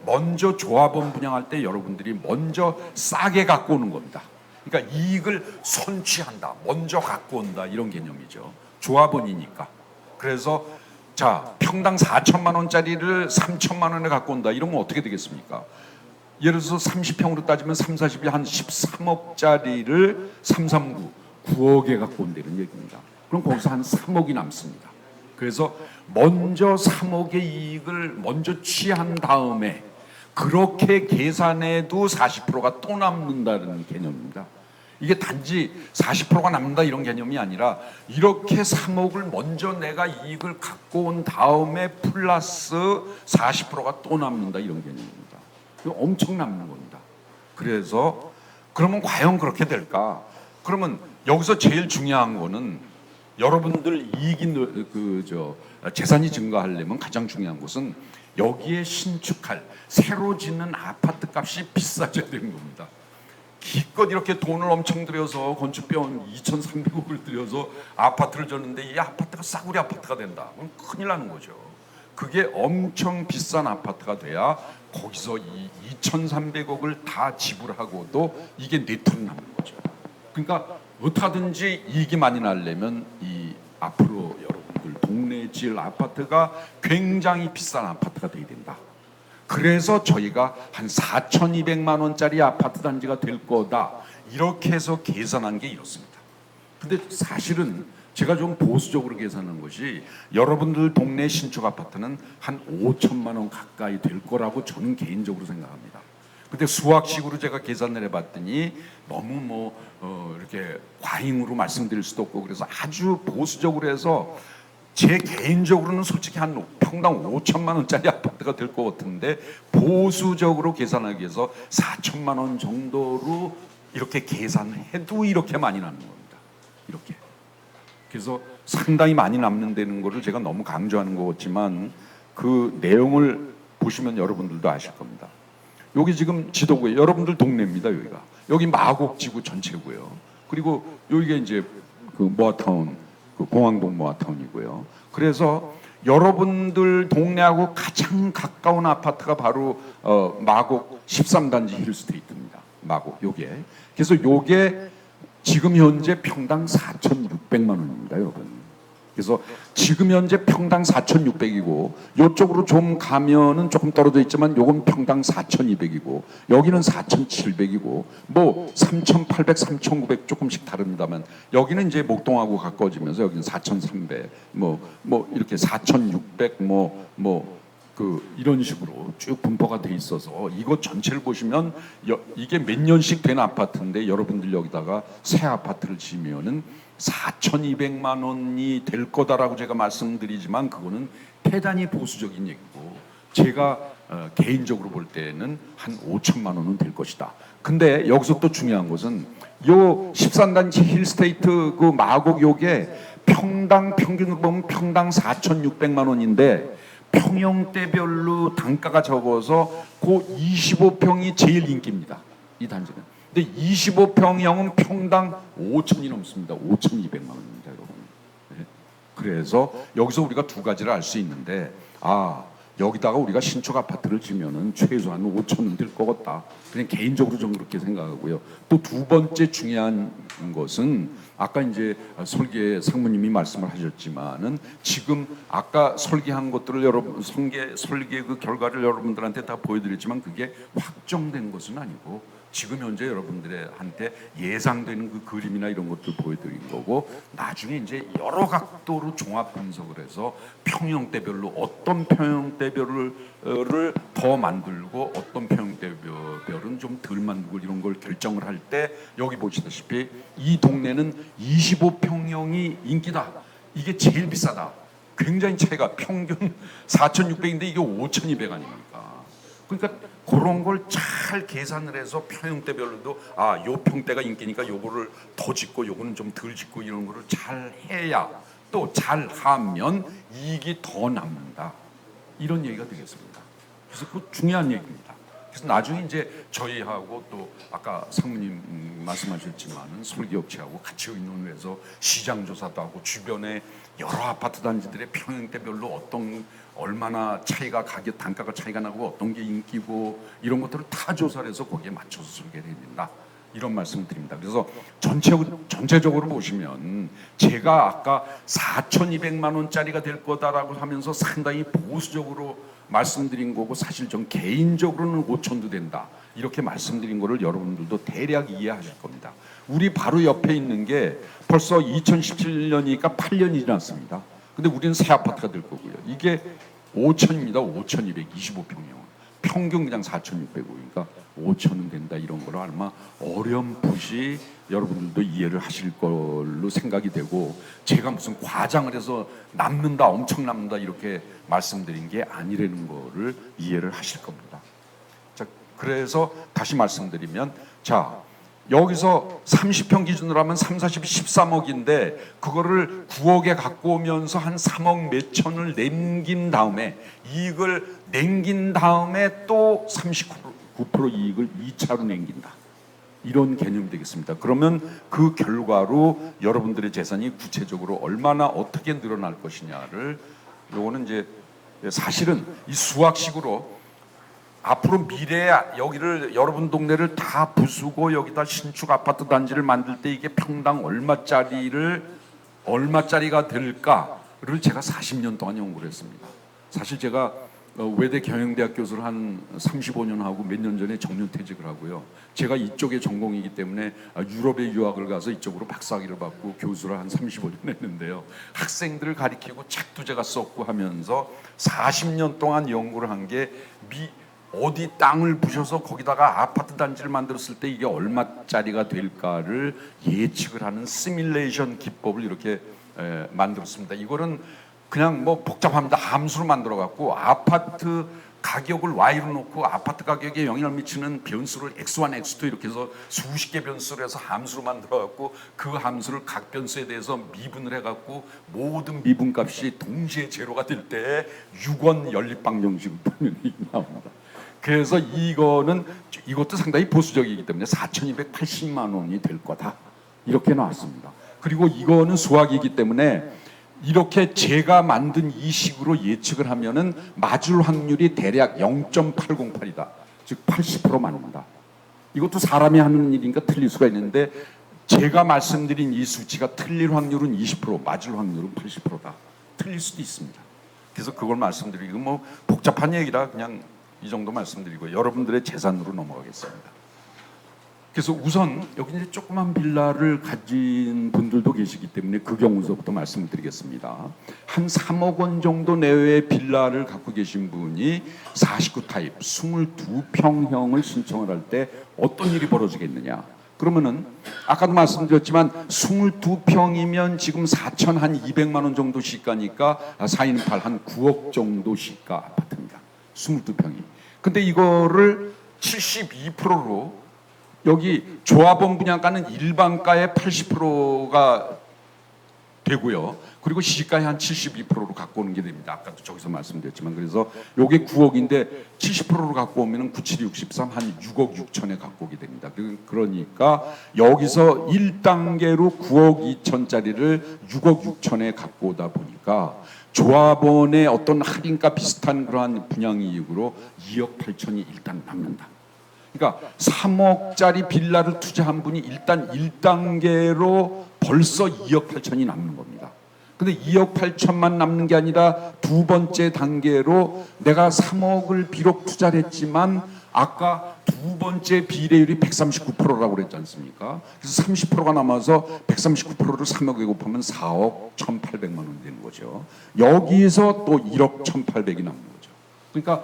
먼저 조합원 분양할 때 여러분들이 먼저 싸게 갖고 오는 겁니다. 그러니까 이익을 선취한다, 먼저 갖고 온다 이런 개념이죠. 조합원이니까. 그래서 자, 평당 4천만 원짜리를 3천만 원에 갖고 온다 이러면 어떻게 되겠습니까? 예를 들어서 30평으로 따지면 3, 40이 한 13억짜리를 339, 9억에 갖고 온다는 얘기입니다. 그럼 거기서 한 3억이 남습니다. 그래서 먼저 3억의 이익을 먼저 취한 다음에 그렇게 계산해도 40%가 또 남는다는 개념입니다. 이게 단지 40%가 남는다 이런 개념이 아니라 이렇게 3억을 먼저 내가 이익을 갖고 온 다음에 플러스 40%가 또 남는다 이런 개념입니다. 이거 엄청 남는 겁니다. 그래서 그러면 과연 그렇게 될까? 그러면 여기서 제일 중요한 거는 여러분들 이익이 재산이 증가하려면 가장 중요한 것은 여기에 신축할 새로 짓는 아파트 값이 비싸져야 되는 겁니다. 기껏 이렇게 돈을 엄청 들여서 건축비용 2,300억을 들여서 아파트를 졌는데 이 아파트가 싸구려 아파트가 된다. 그럼 큰일 나는 거죠. 그게 엄청 비싼 아파트가 돼야 거기서 이 2,300억을 다 지불하고도 이게 네트로 남는 거죠. 그러니까 어떻게든지 이익이 많이 나려면 이 앞으로 여러분들 동네에 지을 아파트가 굉장히 비싼 아파트가 돼야 된다. 그래서 저희가 한 4,200만 원짜리 아파트 단지가 될 거다 이렇게 해서 계산한 게 이렇습니다. 근데 사실은 제가 좀 보수적으로 계산한 것이 여러분들 동네 신축 아파트는 한 5천만 원 가까이 될 거라고 저는 개인적으로 생각합니다. 근데 수학식으로 제가 계산을 해봤더니 너무 이렇게 과잉으로 말씀드릴 수도 없고 그래서 아주 보수적으로 해서 제 개인적으로는 솔직히 한 평당 5천만 원짜리 아파트가 될 것 같은데 보수적으로 계산하기 위해서 4천만 원 정도로 이렇게 계산해도 이렇게 많이 남는 겁니다. 이렇게. 그래서 상당히 많이 남는다는 거를 제가 너무 강조하는 것 같지만 그 내용을 보시면 여러분들도 아실 겁니다. 여기 지금 지도고요. 여러분들 동네입니다. 여기가. 여기 마곡지구 전체고요. 그리고 여기가 이제 그 모아타운, 그 공항동 모아타운이고요. 그래서 여러분들 동네하고 가장 가까운 아파트가 바로 마곡 13단지 힐스테이트입니다. 마곡 요게. 그래서 요게 지금 현재 평당 4,600만 원입니다, 여러분. 그래서 지금 현재 평당 4,600이고 이쪽으로 좀 가면은 조금 떨어져 있지만 요건 평당 4,200이고 여기는 4,700이고 뭐 3,800, 3,900 조금씩 다릅니다만 여기는 이제 목동하고 가까워지면서 여기는 4,300 뭐 이렇게 4,600 이런 식으로 쭉 분포가 돼 있어서 이거 전체를 보시면 이게 몇 년씩 된 아파트인데 여러분들 여기다가 새 아파트를 지으면은 4,200만 원이 될 거다라고 제가 말씀드리지만 그거는 대단히 보수적인 얘기고 제가 개인적으로 볼 때는 한 5천만 원은 될 것이다. 근데 여기서 또 중요한 것은 요 13단지 힐스테이트 그 마곡 요게 평균으로 보면 평당 4,600만 원인데 평형대별로 단가가 적어서 그 25평이 제일 인기입니다. 이 단지는. 근데 25평형은 평당 5천이 넘습니다. 5,200만 원입니다, 여러분. 네. 그래서 여기서 우리가 두 가지를 알 수 있는데 여기다가 우리가 신축 아파트를 지면은 최소한 5천은 될 것 같다. 그냥 개인적으로 좀 그렇게 생각하고요. 또 두 번째 중요한 것은 아까 이제 설계 상무님이 말씀을 하셨지만은 지금 아까 설계한 것들을 여러분 설계 그 결과를 여러분들한테 다 보여드렸지만 그게 확정된 것은 아니고 지금 현재 여러분들한테 예상되는 그 그림이나 이런 것들 보여드린 거고 나중에 이제 여러 각도로 종합 분석을 해서 평형대별로 어떤 평형대별을 더 만들고 어떤 평형대별은 좀 덜 만들고 이런 걸 결정을 할 때 여기 보시다시피 이 동네는 25평형이 인기다. 이게 제일 비싸다. 굉장히 차이가 평균 4,600인데 이게 5,200 아닙니까? 그러니까 그런 걸 잘 계산을 해서 평형대별로도 요 평대가 인기니까 요거를 더 짓고 요거는 좀 덜 짓고 이런 거를 잘 해야 또 잘 하면 이익이 더 남는다. 이런 얘기가 되겠습니다. 그래서 그 중요한 얘기입니다. 그래서 나중에 이제 저희하고 또 아까 상무님 말씀하셨지만은 설계업체하고 같이 의논을 해서 시장 조사도 하고 주변에 여러 아파트 단지들의 평형대별로 얼마나 차이가 가격 단가가 차이가 나고 어떤 게 인기고 이런 것들을 다 조사를 해서 거기에 맞춰서 설계를 해야 된다. 이런 말씀을 드립니다. 그래서 전체적으로 보시면 제가 아까 4,200만 원짜리가 될 거다라고 하면서 상당히 보수적으로 말씀드린 거고, 사실 전 개인적으로는 5천도 된다 이렇게 말씀드린 거를 여러분들도 대략 이해하실 겁니다. 우리 바로 옆에 있는 게 벌써 2017년이니까 8년이 지났습니다. 근데 우리는 새 아파트가 될 거고요. 이게 5천입니다. 5,225평형. 평균 그냥 4,600이니까 5천은 된다, 이런 거를 아마 어렴풋이 여러분들도 이해를 하실 걸로 생각이 되고, 제가 무슨 과장을 해서 남는다, 엄청 남는다 이렇게 말씀드린 게 아니라는 거를 이해를 하실 겁니다. 자, 그래서 다시 말씀드리면, 자, 여기서 30평 기준으로 하면 3, 40이 13억인데 그거를 9억에 갖고 오면서 한 3억 몇천을 남긴 다음에, 이익을 남긴 다음에 또 39% 이익을 2차로 남긴다, 이런 개념이 되겠습니다. 그러면 그 결과로 여러분들의 재산이 구체적으로 얼마나 어떻게 늘어날 것이냐를, 요거는 이제 사실은 이 수학식으로 앞으로 미래에 여기를, 여러분 동네를 다 부수고 여기다 신축 아파트 단지를 만들 때 이게 평당 얼마짜리가 될까를 제가 40년 동안 연구를 했습니다. 사실 제가 외대 경영대학 교수를 한 35년 하고 몇 년 전에 정년퇴직을 하고요. 제가 이쪽의 전공이기 때문에 유럽에 유학을 가서 이쪽으로 박사학위를 받고 교수를 한 35년 했는데요. 학생들을 가리키고 책도 제가 썼고 하면서 40년 동안 연구를 한 게, 어디 땅을 부셔서 거기다가 아파트 단지를 만들었을 때 이게 얼마짜리가 될까를 예측을 하는 시뮬레이션 기법을 이렇게 만들었습니다. 이거는 그냥 뭐 복잡합니다. 함수로 만들어 갖고 아파트 가격을 Y로 놓고 아파트 가격에 영향을 미치는 변수를 X1, X2 이렇게 해서 수십 개 변수를 해서 함수로 만들어 갖고 그 함수를 각 변수에 대해서 미분을 해 갖고 모든 미분값이 동시에 제로가 될 때 6원 연립방정식으로 풀면 나옵니다. 그래서 이것도 상당히 보수적이기 때문에 4,280만 원이 될 거다, 이렇게 나왔습니다. 그리고 이거는 수학이기 때문에 이렇게 제가 만든 이 식으로 예측을 하면은 맞을 확률이 대략 0.808이다. 즉 80% 맞는다. 이것도 사람이 하는 일이니까 틀릴 수가 있는데, 제가 말씀드린 이 수치가 틀릴 확률은 20%, 맞을 확률은 80%다. 틀릴 수도 있습니다. 그래서 그걸 말씀드리고, 뭐 복잡한 얘기라 그냥 이 정도 말씀드리고 여러분들의 재산으로 넘어가겠습니다. 그래서 우선 여기 이제 조그만 빌라를 가진 분들도 계시기 때문에 그 경우서부터 말씀을 드리겠습니다. 한 3억 원 정도 내외의 빌라를 갖고 계신 분이 49 타입 22평형을 신청을 할 때 어떤 일이 벌어지겠느냐? 그러면은 아까도 말씀드렸지만 22평이면 지금 4,200만 원 정도 시가니까 4인 8 한 9억 정도 시가 아파트입니다. 22평이. 근데 이거를 72%로 여기 조합원 분양가는 일반가의 80%가 되고요. 그리고 시가의 한 72%로 갖고 오는 게 됩니다. 아까도 저기서 말씀드렸지만, 그래서 요게 9억인데 70%로 갖고 오면은 9763 한 6억 6천에 갖고 오게 됩니다. 그러니까 여기서 1단계로 9억 2천짜리를 6억 6천에 갖고 오다 보니까 조합원의 어떤 할인가 비슷한 그러한 분양이익으로 2억 8천이 일단 남는다. 그러니까 3억짜리 빌라를 투자한 분이 일단 1단계로 벌써 2억 8천이 남는 겁니다. 근데 2억 8천만 남는 게 아니라 두 번째 단계로 내가 3억을 비록 투자를 했지만 아까 두 번째 비례율이 139%라고 그랬지 않습니까? 그래서 30%가 남아서 139%를 3억에 곱하면 4억 1,800만 원 되는 거죠. 여기서 또 1억 1,800이 남는 거죠. 그러니까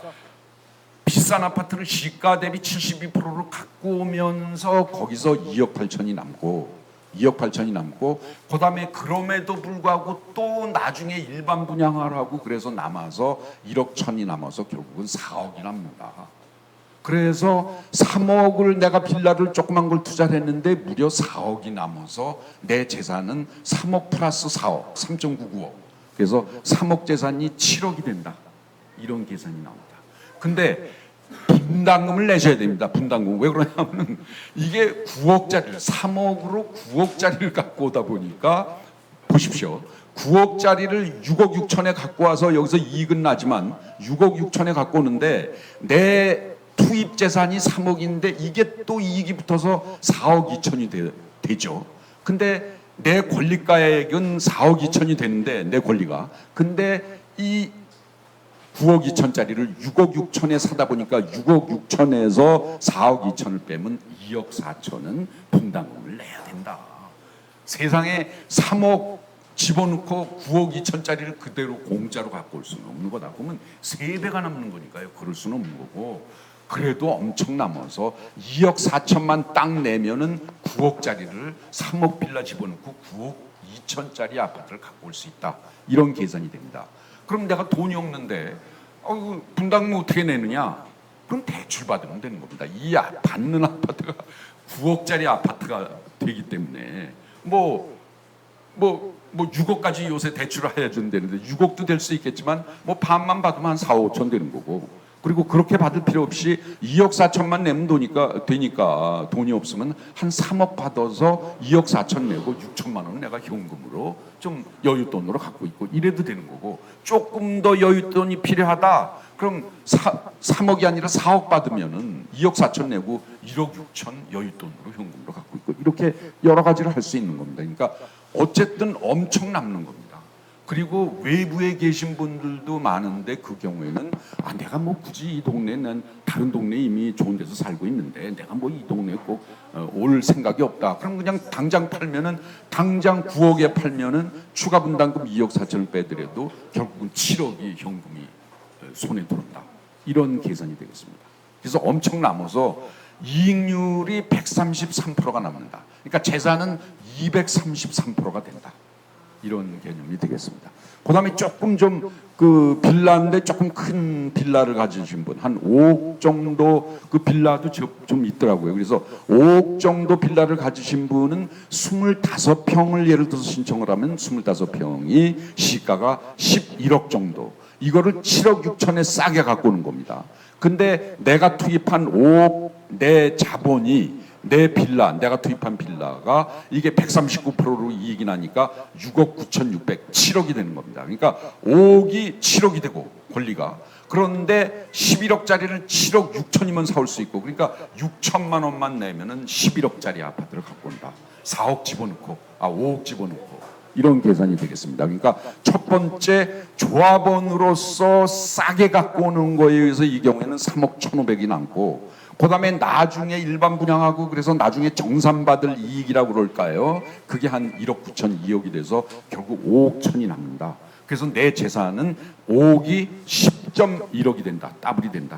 비싼 아파트를 시가 대비 72%로 갖고 오면서 거기서 2억 8천이 남고 그다음에 그럼에도 불구하고 또 나중에 일반 분양을 하고 그래서 남아서 1억 1천이 남아서 결국은 4억이 남는다. 그래서 3억을 내가 빌라를 조그만 걸 투자를 했는데 무려 4억이 남아서 내 재산은 3억 플러스 4억 3.99억, 그래서 3억 재산이 7억이 된다, 이런 계산이 나옵니다. 근데 분담금을 내셔야 됩니다. 분담금. 왜 그러냐면 이게 9억짜리를 3억으로 9억짜리를 갖고 오다 보니까 보십시오. 9억짜리를 6억 6천에 갖고 와서 여기서 이익은 나지만 6억 6천에 갖고 오는데 내 투입 재산이 3억인데 이게 또 이익이 붙어서 4억 2천이 되죠. 근데 내 권리가액은 4억 2천이 되는데 내 권리가. 근데 이 9억 2천짜리를 6억 6천에 사다 보니까 6억 6천에서 4억 2천을 빼면 2억 4천은 분담금을 내야 된다. 세상에 3억 집어넣고 9억 2천짜리를 그대로 공짜로 갖고 올 수는 없는 거다. 그러면 3배가 남는 거니까요. 그럴 수는 없는 거고. 그래도 엄청 남아서 2억 4천만 딱 내면은 9억짜리를 3억 빌라 집어넣고 9억 2천짜리 아파트를 갖고 올 수 있다. 이런 계산이 됩니다. 그럼 내가 돈이 없는데 분담금 어떻게 내느냐? 그럼 대출 받으면 되는 겁니다. 이 받는 아파트가 9억짜리 아파트가 되기 때문에 뭐 6억까지 요새 대출을 해준다는데 6억도 될 수 있겠지만 뭐 반만 받으면 한 4, 5천 되는 거고. 그리고 그렇게 받을 필요 없이 2억 4천만 내면 되니까 돈이 없으면 한 3억 받아서 2억 4천 내고 6천만 원은 내가 현금으로 좀 여윳돈으로 갖고 있고 이래도 되는 거고, 조금 더 여윳돈이 필요하다 그럼 3억이 아니라 4억 받으면은 2억 4천 내고 1억 6천 여윳돈으로 현금으로 갖고 있고, 이렇게 여러 가지를 할 수 있는 겁니다. 그러니까 어쨌든 엄청 남는 겁니다. 그리고 외부에 계신 분들도 많은데 그 경우에는 내가 뭐 굳이 이 동네에 난 다른 동네에 이미 좋은 데서 살고 있는데 내가 뭐 이 동네에 꼭 올 생각이 없다. 그럼 그냥 당장 팔면은 당장 9억에 팔면은 추가 분담금 2억 4천을 빼더라도 결국은 7억이 현금이 손에 들어온다. 이런 계산이 되겠습니다. 그래서 엄청 남아서 이익률이 133%가 남는다. 그러니까 재산은 233%가 된다. 이런 개념이 되겠습니다. 그 다음에 조금 좀 그 빌라인데 조금 큰 빌라를 가지신 분, 한 5억 정도 그 빌라도 좀 있더라고요. 그래서 5억 정도 빌라를 가지신 분은 25평을 예를 들어서 신청을 하면 25평이 시가가 11억 정도. 이거를 7억 6천에 싸게 갖고 오는 겁니다. 근데 내가 투입한 5억 내 자본이 내 빌라, 내가 투입한 빌라가 이게 139%로 이익이 나니까 6억 9,600, 7억이 되는 겁니다. 그러니까 5억이 7억이 되고 권리가. 그런데 11억짜리를 7억 6천이면 사올 수 있고, 그러니까 6천만 원만 내면은 11억짜리 아파트를 갖고 온다. 4억 집어넣고, 5억 집어넣고. 이런 계산이 되겠습니다. 그러니까 첫 번째 조합원으로서 싸게 갖고 오는 거에 의해서 이 경우에는 3억 1,500이 남고, 그 다음에 나중에 일반 분양하고 그래서 나중에 정산받을 이익이라고 그럴까요? 그게 한 1억 9천, 2억이 돼서 결국 5억 천이 남는다. 그래서 내 재산은 5억이 10.1억이 된다. 더블이 된다.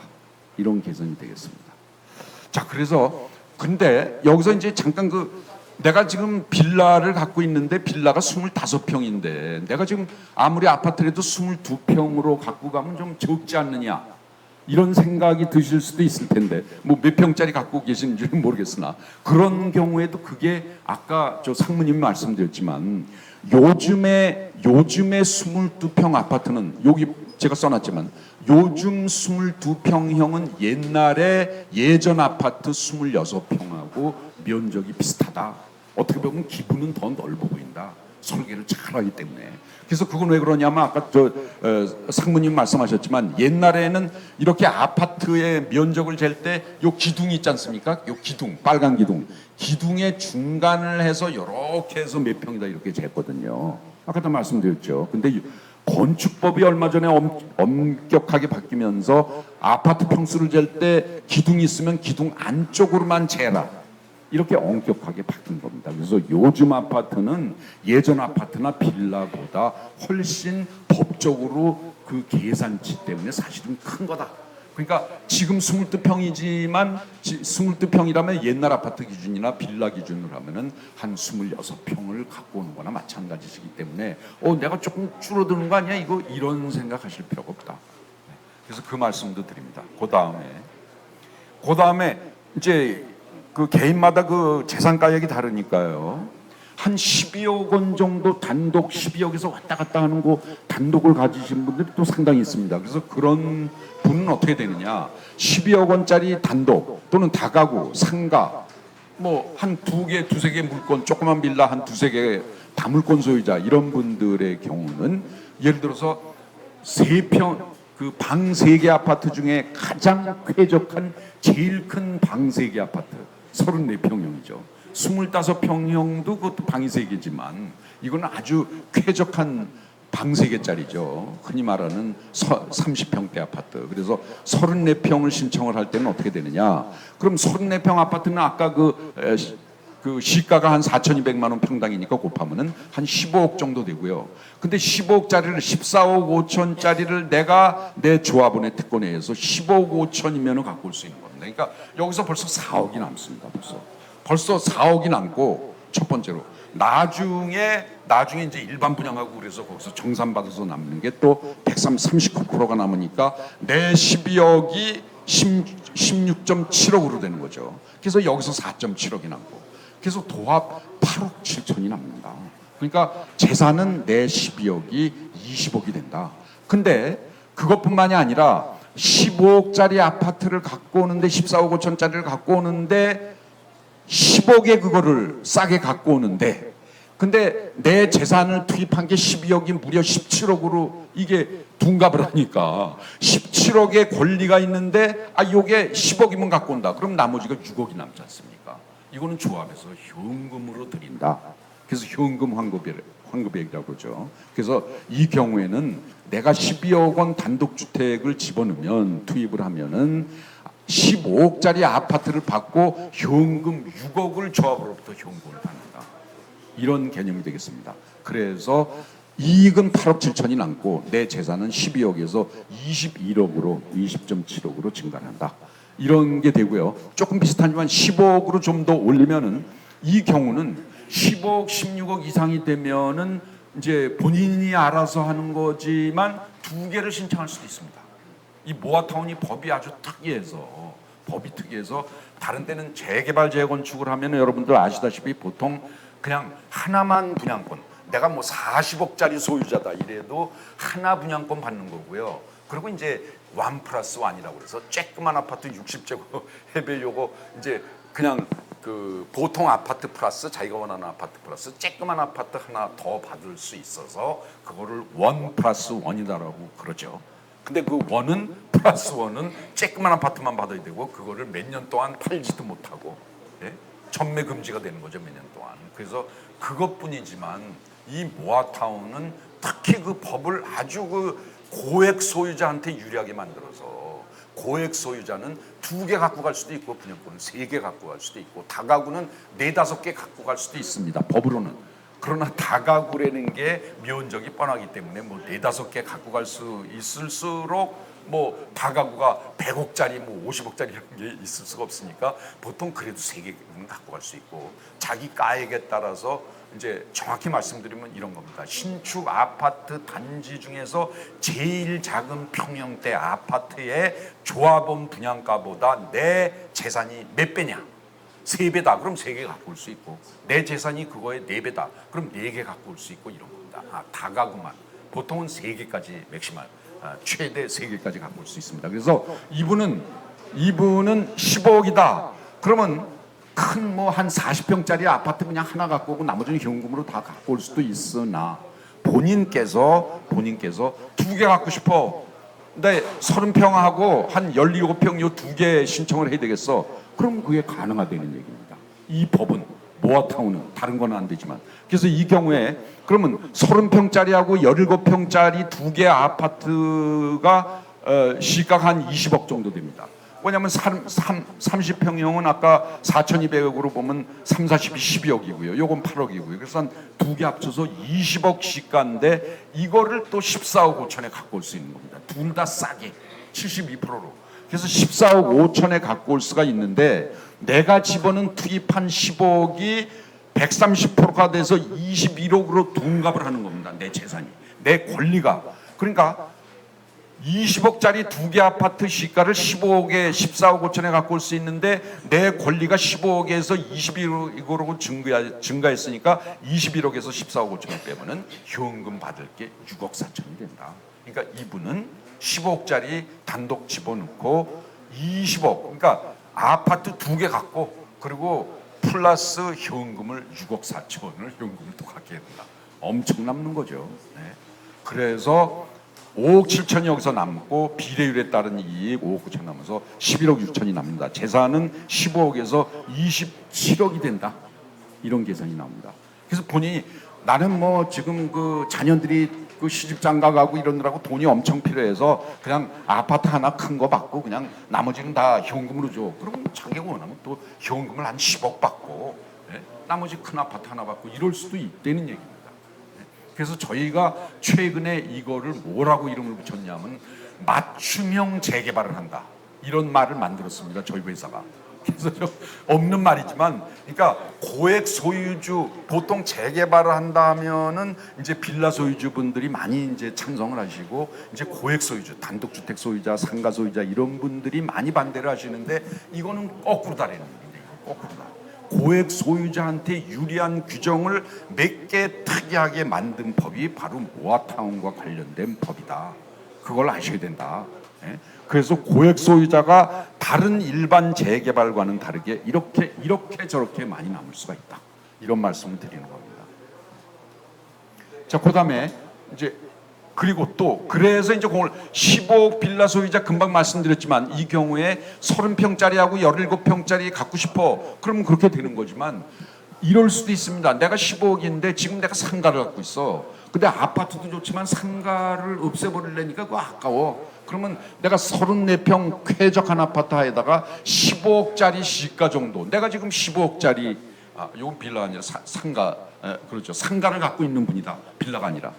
이런 계산이 되겠습니다. 자, 그래서 근데 여기서 이제 잠깐 내가 지금 빌라를 갖고 있는데 빌라가 25평인데 내가 지금 아무리 아파트라도 22평으로 갖고 가면 좀 적지 않느냐, 이런 생각이 드실 수도 있을 텐데, 뭐 몇 평짜리 갖고 계신지는 모르겠으나 그런 경우에도 그게 아까 저 상무님이 말씀드렸지만 요즘에 22평 아파트는 여기 제가 써놨지만 요즘 22평형은 옛날에 예전 아파트 26평하고 면적이 비슷하다. 어떻게 보면 기분은 더 넓어 보인다. 설계를 잘하기 때문에. 그래서 그건 왜 그러냐면 아까 상무님 말씀하셨지만 옛날에는 이렇게 아파트의 면적을 잴 때 요 기둥이 있지 않습니까? 요 기둥, 빨간 기둥. 기둥의 중간을 해서 이렇게 해서 몇 평이다 이렇게 쟀거든요. 아까도 말씀드렸죠. 근데 건축법이 얼마 전에 엄격하게 바뀌면서 아파트 평수를 잴 때 기둥이 있으면 기둥 안쪽으로만 재라. 이렇게 엄격하게 바뀐 겁니다. 그래서 요즘 아파트는 예전 아파트나 빌라보다 훨씬 법적으로 그 계산치 때문에 사실은 큰 거다. 그러니까 지금 22평이지만 22평이라면 옛날 아파트 기준이나 빌라 기준으로 하면은 한 26평을 갖고 오는 거나 마찬가지이기 때문에 내가 조금 줄어드는 거 아니야? 이런 생각하실 필요가 없다. 그래서 그 말씀도 드립니다. 그 다음에 이제 그 개인마다 그 재산가액이 다르니까요. 한 12억 원 정도 단독 12억에서 왔다 갔다 하는 거 단독을 가지신 분들이 또 상당히 있습니다. 그래서 그런 분은 어떻게 되느냐? 12억 원짜리 단독 또는 다가구, 상가, 뭐 한 2개, 2-3개 물건, 조그만 빌라 한 2-3개 다물건 소유자 이런 분들의 경우는 예를 들어서 3평 그 방 3개 아파트 중에 가장 쾌적한 제일 큰 방 3개 아파트 34평형이죠. 25평형도 그것도 방이 3개지만 이거는 아주 쾌적한 방 3개짜리죠. 흔히 말하는 30평대 아파트. 그래서 34평을 신청을 할 때는 어떻게 되느냐? 그럼 34평 아파트는 아까 그 시가가 한 4,200만 원 평당이니까 곱하면은 한 15억 정도 되고요. 근데 15억짜리를 14억 5천짜리를 내가 내 조합원의 특권에 의해서 15억 5천이면은 갖고 올 수 있는 겁니다. 그러니까 여기서 벌써 4억이 남습니다. 벌써 4억이 남고 첫 번째로 나중에 이제 일반 분양하고 그래서 거기서 정산받아서 남는 게 또 139%가 남으니까 내 12억이 16.7억으로 되는 거죠. 그래서 여기서 4.7억이 남고 그래서 도합 8억 7천이 남는다. 그러니까 재산은 내 12억이 20억이 된다. 근데 그것뿐만이 아니라 15억짜리 아파트를 갖고 오는데 14억 5천짜리를 갖고 오는데 10억에 그거를 싸게 갖고 오는데 근데 내 재산을 투입한 게 12억이 무려 17억으로 이게 둔갑을 하니까 17억의 권리가 있는데 요게 10억이면 갖고 온다. 그럼 나머지가 6억이 남지 않습니까? 이거는 조합에서 현금으로 드린다. 그래서 현금 환급액이라고 그러죠. 그래서 이 경우에는 내가 12억 원 단독주택을 집어넣으면 투입을 하면은 15억짜리 아파트를 받고 현금 6억을 조합으로부터 현금을 받는다. 이런 개념이 되겠습니다. 그래서 이익은 8억 7천이 남고 내 재산은 12억에서 21억으로 20.7억으로 증가한다. 이런 게 되고요. 조금 비슷하지만 15억으로 좀 더 올리면은 이 경우는 15억, 16억 이상이 되면은 이제 본인이 알아서 하는 거지만 2개를 신청할 수도 있습니다. 이 모아타운이 법이 아주 특이해서 다른 때는 재개발 재건축을 하면 여러분들 아시다시피 보통 그냥 하나만 분양권, 내가 뭐 40억짜리 소유자다 이래도 하나 분양권 받는 거고요. 그리고 이제 1+1이라고 그래서 쬐끄만 아파트 60제곱 해벨 요거 이제 그냥 그 보통 아파트 플러스 자기가 원하는 아파트 플러스 쬐끄만 아파트 하나 더 받을 수 있어서 그거를 1+1이다라고 그러죠. 근데 그 원은 플러스 원은 쬐끄만 아파트만 받아야 되고 그거를 몇 년 동안 팔지도 못하고 전매 금지가 되는 거죠. 몇 년 동안. 그래서 그것뿐이지만 이 모아타운은 특히 그 법을 아주 그 고액 소유자한테 유리하게 만들어서 고액 소유자는 2개 갖고 갈 수도 있고 분양권은 3개 갖고 갈 수도 있고 다가구는 4-5개 갖고 갈 수도 있습니다. 법으로는. 그러나 다가구라는 게 면적이 뻔하기 때문에 뭐 4-5개 갖고 갈 수 있을수록 뭐 다가구가 100억짜리 뭐 50억짜리 이런 게 있을 수가 없으니까 보통 그래도 3개는 갖고 갈 수 있고 자기 가액에 따라서 이제 정확히 말씀드리면 이런 겁니다. 신축 아파트 단지 중에서 제일 작은 평형대 아파트의 조합원 분양가보다 내 재산이 몇 배냐? 3배다. 그럼 3개 갖고 올 수 있고 내 재산이 그거의 4배다. 그럼 4개 갖고 올 수 있고 이런 겁니다. 다가구만. 보통은 3개까지 맥시멀. 최대 3개까지 갖고 올 수 있습니다. 그래서 이분은 15억이다. 그러면 큰 뭐 한 40평짜리 아파트 그냥 하나 갖고 오고 나머지는 현금으로 다 갖고 올 수도 있으나 본인께서 2개 갖고 싶어. 근데 30평하고 한 17평 요 2개 신청을 해야 되겠어. 그럼 그게 가능하다는 얘기입니다. 이 법은 모아타운은 다른 건 안 되지만 그래서 이 경우에 그러면 30평짜리하고 17평짜리 2개 아파트가 시가가 한 20억 정도 됩니다. 왜냐하면 30평형은 아까 4,200억으로 보면 3, 40이 12억이고요. 요건 8억이고요. 그래서 한 2개 합쳐서 20억 시가인데 이거를 또 14억 5천에 갖고 올 수 있는 겁니다. 둘 다 싸게 72%로. 그래서 14억 5천에 갖고 올 수가 있는데 내가 집어넣은 투입한 15억이 130%가 돼서 21억으로 둔갑을 하는 겁니다. 내 재산이. 내 권리가. 그러니까 20억짜리 2개 아파트 시가를 15억에 14억 5천에 갖고 올 수 있는데 내 권리가 15억에서 21억으로 증가했으니까 21억에서 14억 5천을 빼면은 현금 받을 게 6억 4천이 된다. 그러니까 이분은 15억짜리 단독 집어넣고 20억 그러니까 아파트 2개 갖고 그리고 플러스 현금을 6억 4천을 현금을 또 갖게 된다. 엄청 남는 거죠. 네. 그래서 5억 7천이 여기서 남고 비례율에 따른 이익 5억 9천 남아서 11억 6천이 남는다. 재산은 15억에서 27억이 된다. 이런 계산이 나옵니다. 그래서 본인이 나는 뭐 지금 그 자녀들이 그 시집 장가 가고 이러느라고 돈이 엄청 필요해서 그냥 아파트 하나 큰 거 받고 그냥 나머지는 다 현금으로 줘. 그러면 자기가 원하면 또 현금을 한 10억 받고 예? 나머지 큰 아파트 하나 받고 이럴 수도 있다는 얘기입니다. 예? 그래서 저희가 최근에 이거를 뭐라고 이름을 붙였냐면 맞춤형 재개발을 한다. 이런 말을 만들었습니다. 저희 회사가. 그래서 좀 없는 말이지만, 그러니까 고액 소유주 보통 재개발을 한다면은 이제 빌라 소유주분들이 많이 이제 찬성을 하시고 이제 고액 소유주, 단독주택 소유자, 상가 소유자 이런 분들이 많이 반대를 하시는데 이거는 거꾸로다라는 얘기입니다. 거꾸로다. 고액 소유자한테 유리한 규정을 몇 개 특이하게 만든 법이 바로 모아타운과 관련된 법이다. 그걸 아셔야 된다. 예? 그래서 고액 소유자가 다른 일반 재개발과는 다르게 이렇게 저렇게 많이 남을 수가 있다. 이런 말씀을 드리는 겁니다. 자, 그다음에 이제 그리고 또 그래서 이제 그걸 15억 빌라 소유자 금방 말씀드렸지만 이 경우에 30평짜리하고 17평짜리 갖고 싶어. 그러면 그렇게 되는 거지만 이럴 수도 있습니다. 내가 15억인데 지금 내가 상가를 갖고 있어. 근데 아파트도 좋지만 상가를 없애버리려니까 그거 아까워. 그러면 내가 34평 쾌적한 아파트에다가 15억짜리 시가 정도. 내가 지금 15억짜리 이건 빌라가 아니라 상가, 그렇죠. 상가를 갖고 있는 분이다. 빌라가 아니라.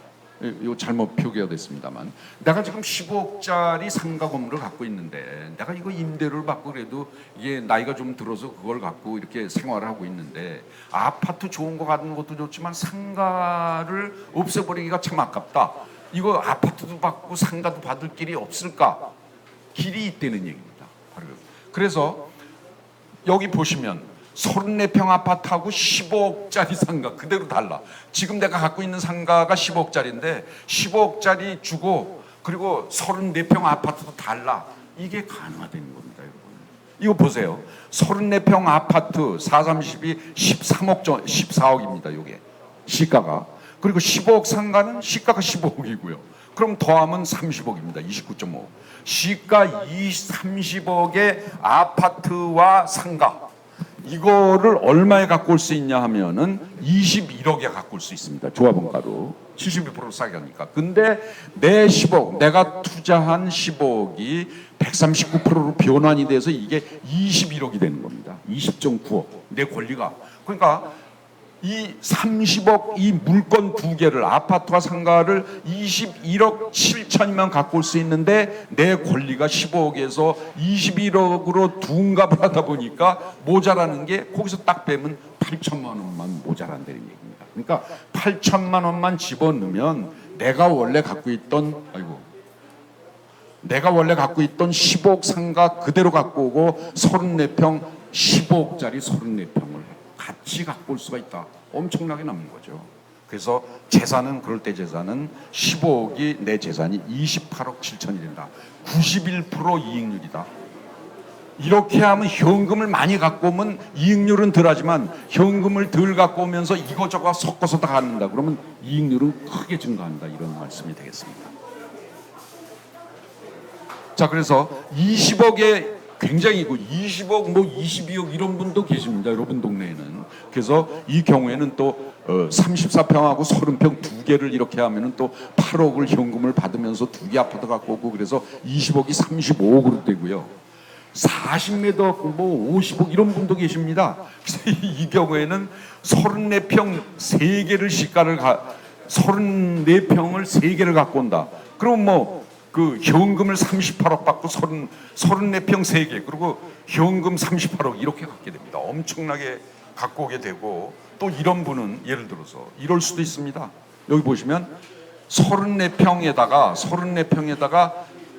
이거 잘못 표기가 됐습니다만 내가 지금 15억짜리 상가 건물을 갖고 있는데 내가 이거 임대료를 받고 그래도 이게 나이가 좀 들어서 그걸 갖고 이렇게 생활을 하고 있는데 아파트 좋은 거 갖는 것도 좋지만 상가를 없애버리기가 참 아깝다. 이거 아파트도 받고 상가도 받을 길이 없을까? 길이 있다는 얘기입니다. 바로 그래서 여기 보시면 34평 아파트하고 15억짜리 상가 그대로 달라. 지금 내가 갖고 있는 상가가 15억짜리인데 15억짜리 주고 그리고 34평 아파트도 달라. 이게 가능하다는 겁니다, 여러분. 이거 보세요. 34평 아파트 432 14억입니다. 이게 시가가. 그리고 15억 상가는 시가가 15억이고요. 그럼 더하면 30억입니다. 29.5. 시가 30억의 아파트와 상가 이거를 얼마에 갖고 올 수 있냐 하면은 21억에 갖고 올 수 있습니다. 조합원가로 72% 싸게 하니까. 근데 내 10억, 내가 투자한 15억이 139%로 변환이 돼서 이게 21억이 되는 겁니다. 20.9억. 내 권리가. 그러니까 이 30억 이 물건 두 개를 아파트와 상가를 21억 7천이면 갖고 올 수 있는데 내 권리가 15억에서 21억으로 둔갑을 하다 보니까 모자라는 게 거기서 딱 빼면 8천만 원만 모자란다는 얘기입니다. 그러니까 8천만 원만 집어넣으면 내가 원래 갖고 있던 15억 상가 그대로 갖고 오고 34평 15억짜리 34평을 같이 갖고 올 수가 있다. 엄청나게 남는 거죠. 그래서 재산은 그럴 때 재산은 15억이 내 재산이 28억 7천이 된다. 91% 이익률이다. 이렇게 하면 현금을 많이 갖고 오면 이익률은 덜하지만 현금을 덜 갖고 오면서 이거저거 섞어서 다 갖는다. 그러면 이익률은 크게 증가한다. 이런 말씀이 되겠습니다. 자, 그래서 20억에 굉장히 20억, 22억 이런 분도 계십니다. 여러분 동네에는. 그래서 이 경우에는 또 34평하고 30평 두 개를 이렇게 하면은 또 8억을 현금을 받으면서 두 개 아파트 갖고 오고 그래서 20억이 35억으로 되고요. 40m, 50억 이런 분도 계십니다. 그래서 이 경우에는 34평 3개를 시가를 34평을 3개를 갖고 온다. 그럼 그 현금을 38억 받고 34평 3개 그리고 현금 38억 이렇게 갖게 됩니다. 엄청나게 갖고 오게 되고 또 이런 분은 예를 들어서 이럴 수도 있습니다. 여기 보시면 34평에다가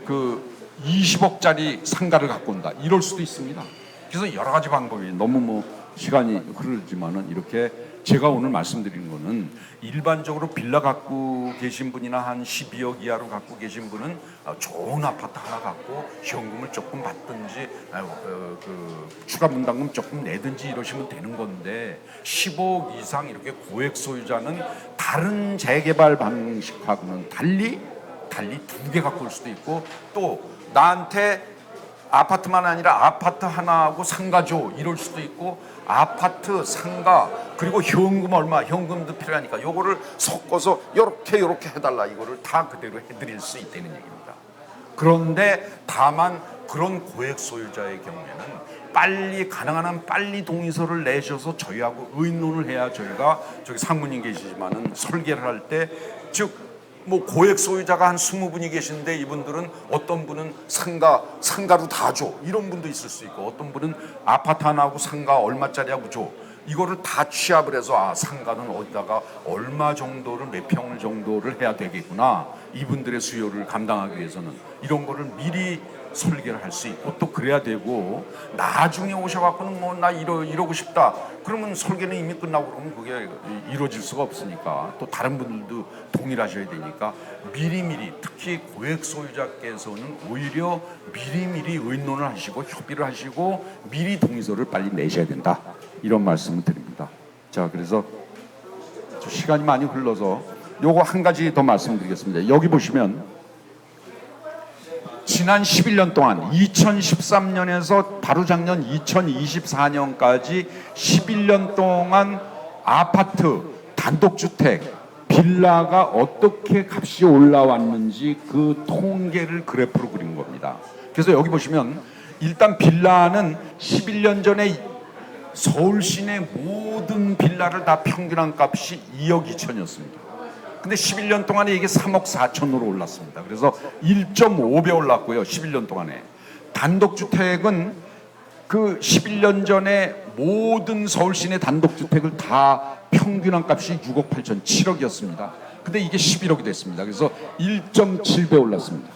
그 20억짜리 상가를 갖고 온다. 이럴 수도 있습니다. 그래서 여러 가지 방법이 너무 시간이 흐르지만은 이렇게 제가 오늘 말씀드리는 거는 일반적으로 빌라 갖고 계신 분이나 한 12억 이하로 갖고 계신 분은 좋은 아파트 하나 갖고 현금을 조금 받든지 추가 분담금 조금 내든지 이러시면 되는 건데 15억 이상 이렇게 고액 소유자는 다른 재개발 방식하고는 달리 달리 2개 갖고 올 수도 있고 또 나한테 아파트만 아니라 아파트 하나하고 상가 줘 이럴 수도 있고 아파트, 상가 그리고 현금 얼마 현금도 필요하니까 요거를 섞어서 요렇게 해달라 이거를 다 그대로 해드릴 수 있다는 얘기입니다. 그런데 다만 그런 고액 소유자의 경우에는 빨리 가능한 한 빨리 동의서를 내셔서 저희하고 의논을 해야 저희가 저기 상무님 계시지만은 설계를 할 때 즉 뭐 고액 소유자가 한 20분이 계시는데 이분들은 어떤 분은 상가로 다 줘 이런 분도 있을 수 있고 어떤 분은 아파트 하나하고 상가 얼마짜리 하고 줘 이거를 다 취합을 해서 상가는 어디다가 얼마 정도를 몇 평을 정도를 해야 되겠구나 이분들의 수요를 감당하기 위해서는 이런 거를 미리 설계를 할 수 있고 또 그래야 되고 나중에 오셔갖고는 뭐 나 이러고 싶다 그러면 설계는 이미 끝나고 그러면 그게 이루어질 수가 없으니까 또 다른 분들도 동의를 하셔야 되니까 미리미리 특히 고액 소유자께서는 오히려 미리미리 의논을 하시고 협의를 하시고 미리 동의서를 빨리 내셔야 된다 이런 말씀을 드립니다. 자 그래서 시간이 많이 흘러서 요거 한 가지 더 말씀드리겠습니다. 여기 보시면 지난 11년 동안 2013년에서 바로 작년 2024년까지 11년 동안 아파트, 단독주택, 빌라가 어떻게 값이 올라왔는지 그 통계를 그래프로 그린 겁니다. 그래서 여기 보시면 일단 빌라는 11년 전에 서울 시내 모든 빌라를 다 평균한 값이 2억 2천이었습니다. 근데 11년 동안에 이게 3억 4천으로 올랐습니다. 그래서 1.5배 올랐고요. 11년 동안에. 단독주택은 그 11년 전에 모든 서울 시내 단독주택을 다 평균한 값이 6억 8천, 7억이었습니다. 근데 이게 11억이 됐습니다. 그래서 1.7배 올랐습니다.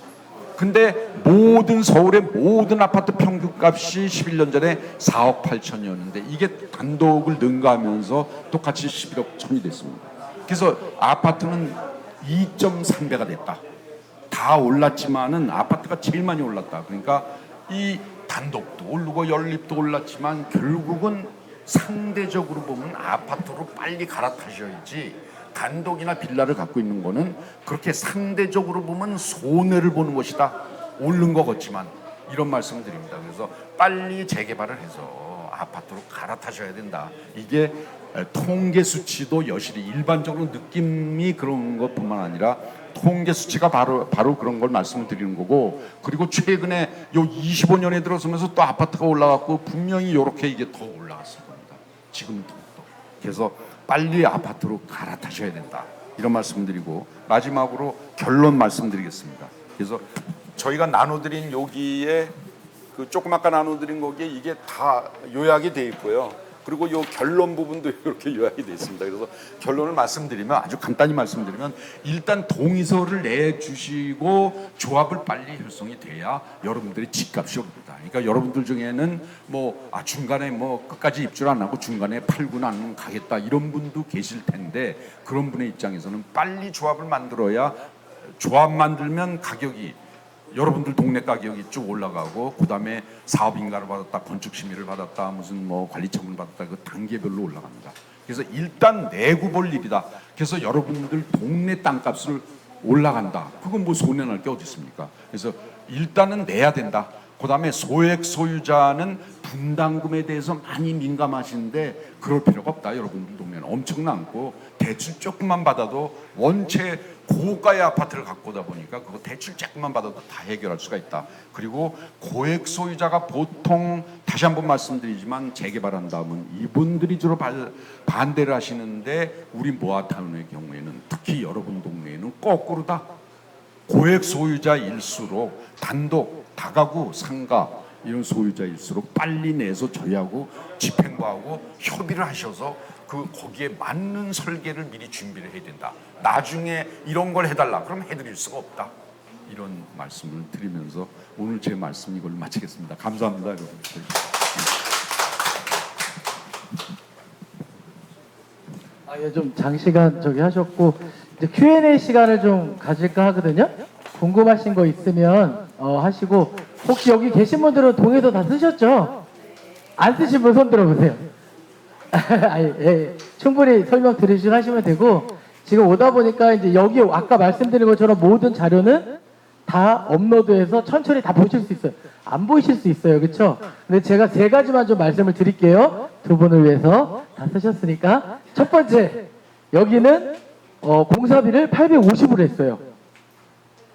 근데 모든 서울의 모든 아파트 평균값이 11년 전에 4억 8천이었는데 이게 단독을 능가하면서 똑같이 11억 천이 됐습니다. 그래서 아파트는 2.3배가 됐다. 다 올랐지만은 아파트가 제일 많이 올랐다. 그러니까 이 단독도 오르고 연립도 올랐지만 결국은 상대적으로 보면 아파트로 빨리 갈아타셔야지 단독이나 빌라를 갖고 있는 거는 그렇게 상대적으로 보면 손해를 보는 것이다. 오른 것 같지만 이런 말씀을 드립니다. 그래서 빨리 재개발을 해서 아파트로 갈아타셔야 된다. 이게 통계 수치도 여실히 일반적으로 느낌이 그런 것뿐만 아니라 통계 수치가 바로 그런 걸 말씀을 드리는 거고 그리고 최근에 요 25년에 들어서면서 또 아파트가 올라갔고 분명히 요렇게 이게 더 올라갔을 겁니다. 지금도 또. 그래서 빨리 아파트로 갈아타셔야 된다. 이런 말씀 드리고 마지막으로 결론 말씀드리겠습니다. 그래서 저희가 나눠드린 여기에 그 조금 아까 나눠드린 거기에 이게 다 요약이 돼 있고요. 그리고 요 결론 부분도 이렇게 요약이 되어 있습니다. 그래서 결론을 말씀드리면 아주 간단히 말씀드리면 일단 동의서를 내주시고 조합을 빨리 결성이 돼야 여러분들의 집값이 오릅니다. 그러니까 여러분들 중에는 뭐 중간에 뭐 끝까지 입주를 안 하고 중간에 팔고는 안 가겠다 이런 분도 계실 텐데 그런 분의 입장에서는 빨리 조합을 만들어야 조합 만들면 가격이 여러분들 동네 가격이 쭉 올라가고 그다음에 사업인가를 받았다, 건축심의를 받았다, 무슨 뭐 관리처분을 받았다 그 단계별로 올라갑니다. 그래서 일단 내고 볼 일이다. 그래서 여러분들 동네 땅값을 올라간다. 그건 뭐 손해날 게 어디 있습니까? 그래서 일단은 내야 된다. 그다음에 소액 소유자는 분담금에 대해서 많이 민감하신데 그럴 필요가 없다. 여러분들 동네는 엄청나 않고 대출 조금만 받아도 원체 고가의 아파트를 갖고 오다 보니까 그거 대출 조금만 받아도 다 해결할 수가 있다. 그리고 고액 소유자가 보통 다시 한번 말씀드리지만 재개발한 다음은 이분들이 주로 반대를 하시는데 우리 모아타운의 경우에는 특히 여러분 동네에는 거꾸로다. 고액 소유자일수록 단독, 다가구, 상가 이런 소유자일수록 빨리 내서 저희하고 집행부하고 협의를 하셔서 거기에 맞는 설계를 미리 준비를 해야 된다. 나중에 이런 걸 해달라 그럼 해드릴 수가 없다. 이런 말씀을 드리면서 오늘 제 말씀 이걸로 마치겠습니다. 감사합니다, 여러분. 예, 좀 장시간 저기 하셨고 이제 Q&A 시간을 좀 가질까 하거든요. 궁금하신 거 있으면 하시고 혹시 여기 계신 분들은 동의서 다 쓰셨죠? 안 쓰신 분 손 들어보세요. 예, 충분히 설명 들으시고 하시면 되고 지금 오다 보니까 이제 여기 아까 말씀드린 것처럼 모든 자료는 다 업로드해서 천천히 다 보실 수 있어요. 안 보이실 수 있어요. 그렇죠? 근데 제가 세 가지만 좀 말씀을 드릴게요. 두 분을 위해서 다 쓰셨으니까. 첫 번째, 여기는 공사비를 850으로 했어요.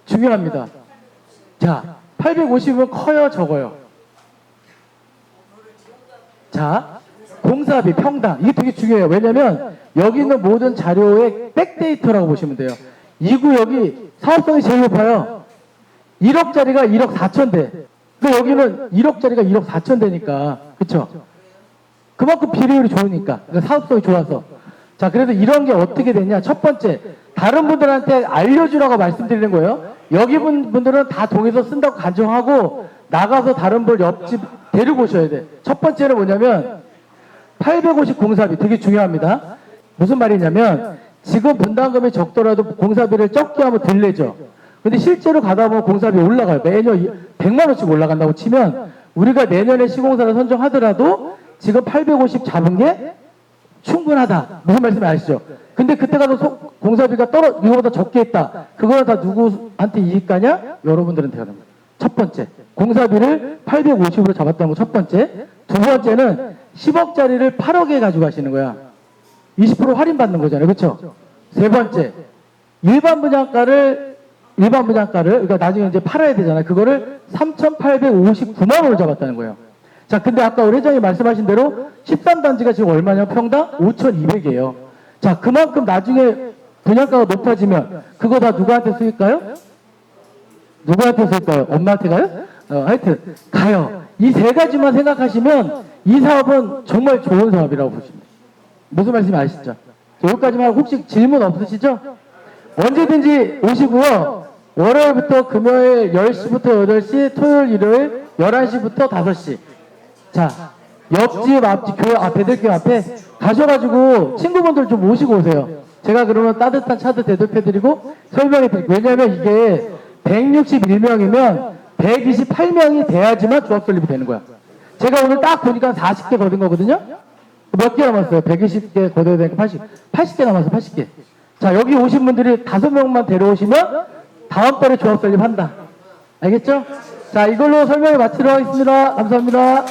중요합니다. 자, 850이면 커요, 적어요? 자, 공사비 평당. 이게 되게 중요해요. 왜냐면 여기 있는 모든 자료의 백데이터라고 보시면 돼요. 이 구역이 사업성이 제일 높아요. 1억짜리가 1억 4천 대. 근데 여기는 1억짜리가 1억 4천 대니까. 그쵸? 그만큼 비례율이 좋으니까. 그러니까 사업성이 좋아서. 자, 그래서 이런 게 어떻게 되냐. 첫 번째, 다른 분들한테 알려주라고 말씀드리는 거예요. 여기 분들은 다 동에서 쓴다고 간청하고 나가서 다른 분 옆집 데리고 오셔야 돼. 첫 번째는 뭐냐면 850 공사비 되게 중요합니다. 무슨 말이냐면 지금 분담금이 적더라도 공사비를 적게 하면 덜 내죠. 근데 실제로 가다 보면 공사비 올라가요. 매년 100만 원씩 올라간다고 치면 우리가 내년에 시공사를 선정하더라도 지금 850 잡은 게 충분하다. 무슨 말씀이 아시죠? 근데 그때 가서 공사비가 이거보다 적게 했다. 그거는 다 누구한테 이익 가냐? 여러분들한테 가는 거예요. 첫 번째, 공사비를 850으로 잡았다는 거 첫 번째. 두 번째는 10억짜리를 8억에 가지고 가시는 거야. 20% 할인 받는 거잖아요. 그렇죠? 세 번째, 일반 분양가를 그러니까 나중에 이제 팔아야 되잖아요. 그거를 3,859만 원을 잡았다는 거예요. 자, 근데 아까 우리 회장이 말씀하신 대로 13단지가 지금 얼마냐? 평당 5,200이에요. 자, 그만큼 나중에 분양가가 높아지면 그거 다 누구한테 쓰일까요? 누구한테 쓸까요? 엄마한테 가요? 하여튼 가요. 이 세 가지만 생각하시면 이 사업은 정말 좋은 사업이라고 보십니다. 무슨 말씀이 아시죠? 여기까지만 혹시 질문 없으시죠? 언제든지 오시고요. 월요일부터 금요일 10시부터 8시, 토요일, 일요일 11시부터 5시. 자, 옆집, 앞집, 교회 앞에, 대들교 앞에 가셔가지고 친구분들 좀 모시고 오세요. 제가 그러면 따뜻한 차도 대접해드리고 설명해드릴게요. 왜냐면 이게 161명이면 128명이 돼야지만 조합 설립이 되는 거야. 제가 오늘 딱 보니까 40개 거둔 거거든요. 몇 개 남았어요? 120개 거둬야 되니까 80개 남았어요. 80개. 자, 여기 오신 분들이 5명만 데려오시면 다음 달에 조합 설립한다. 알겠죠? 자, 이걸로 설명을 마치도록 하겠습니다. 감사합니다.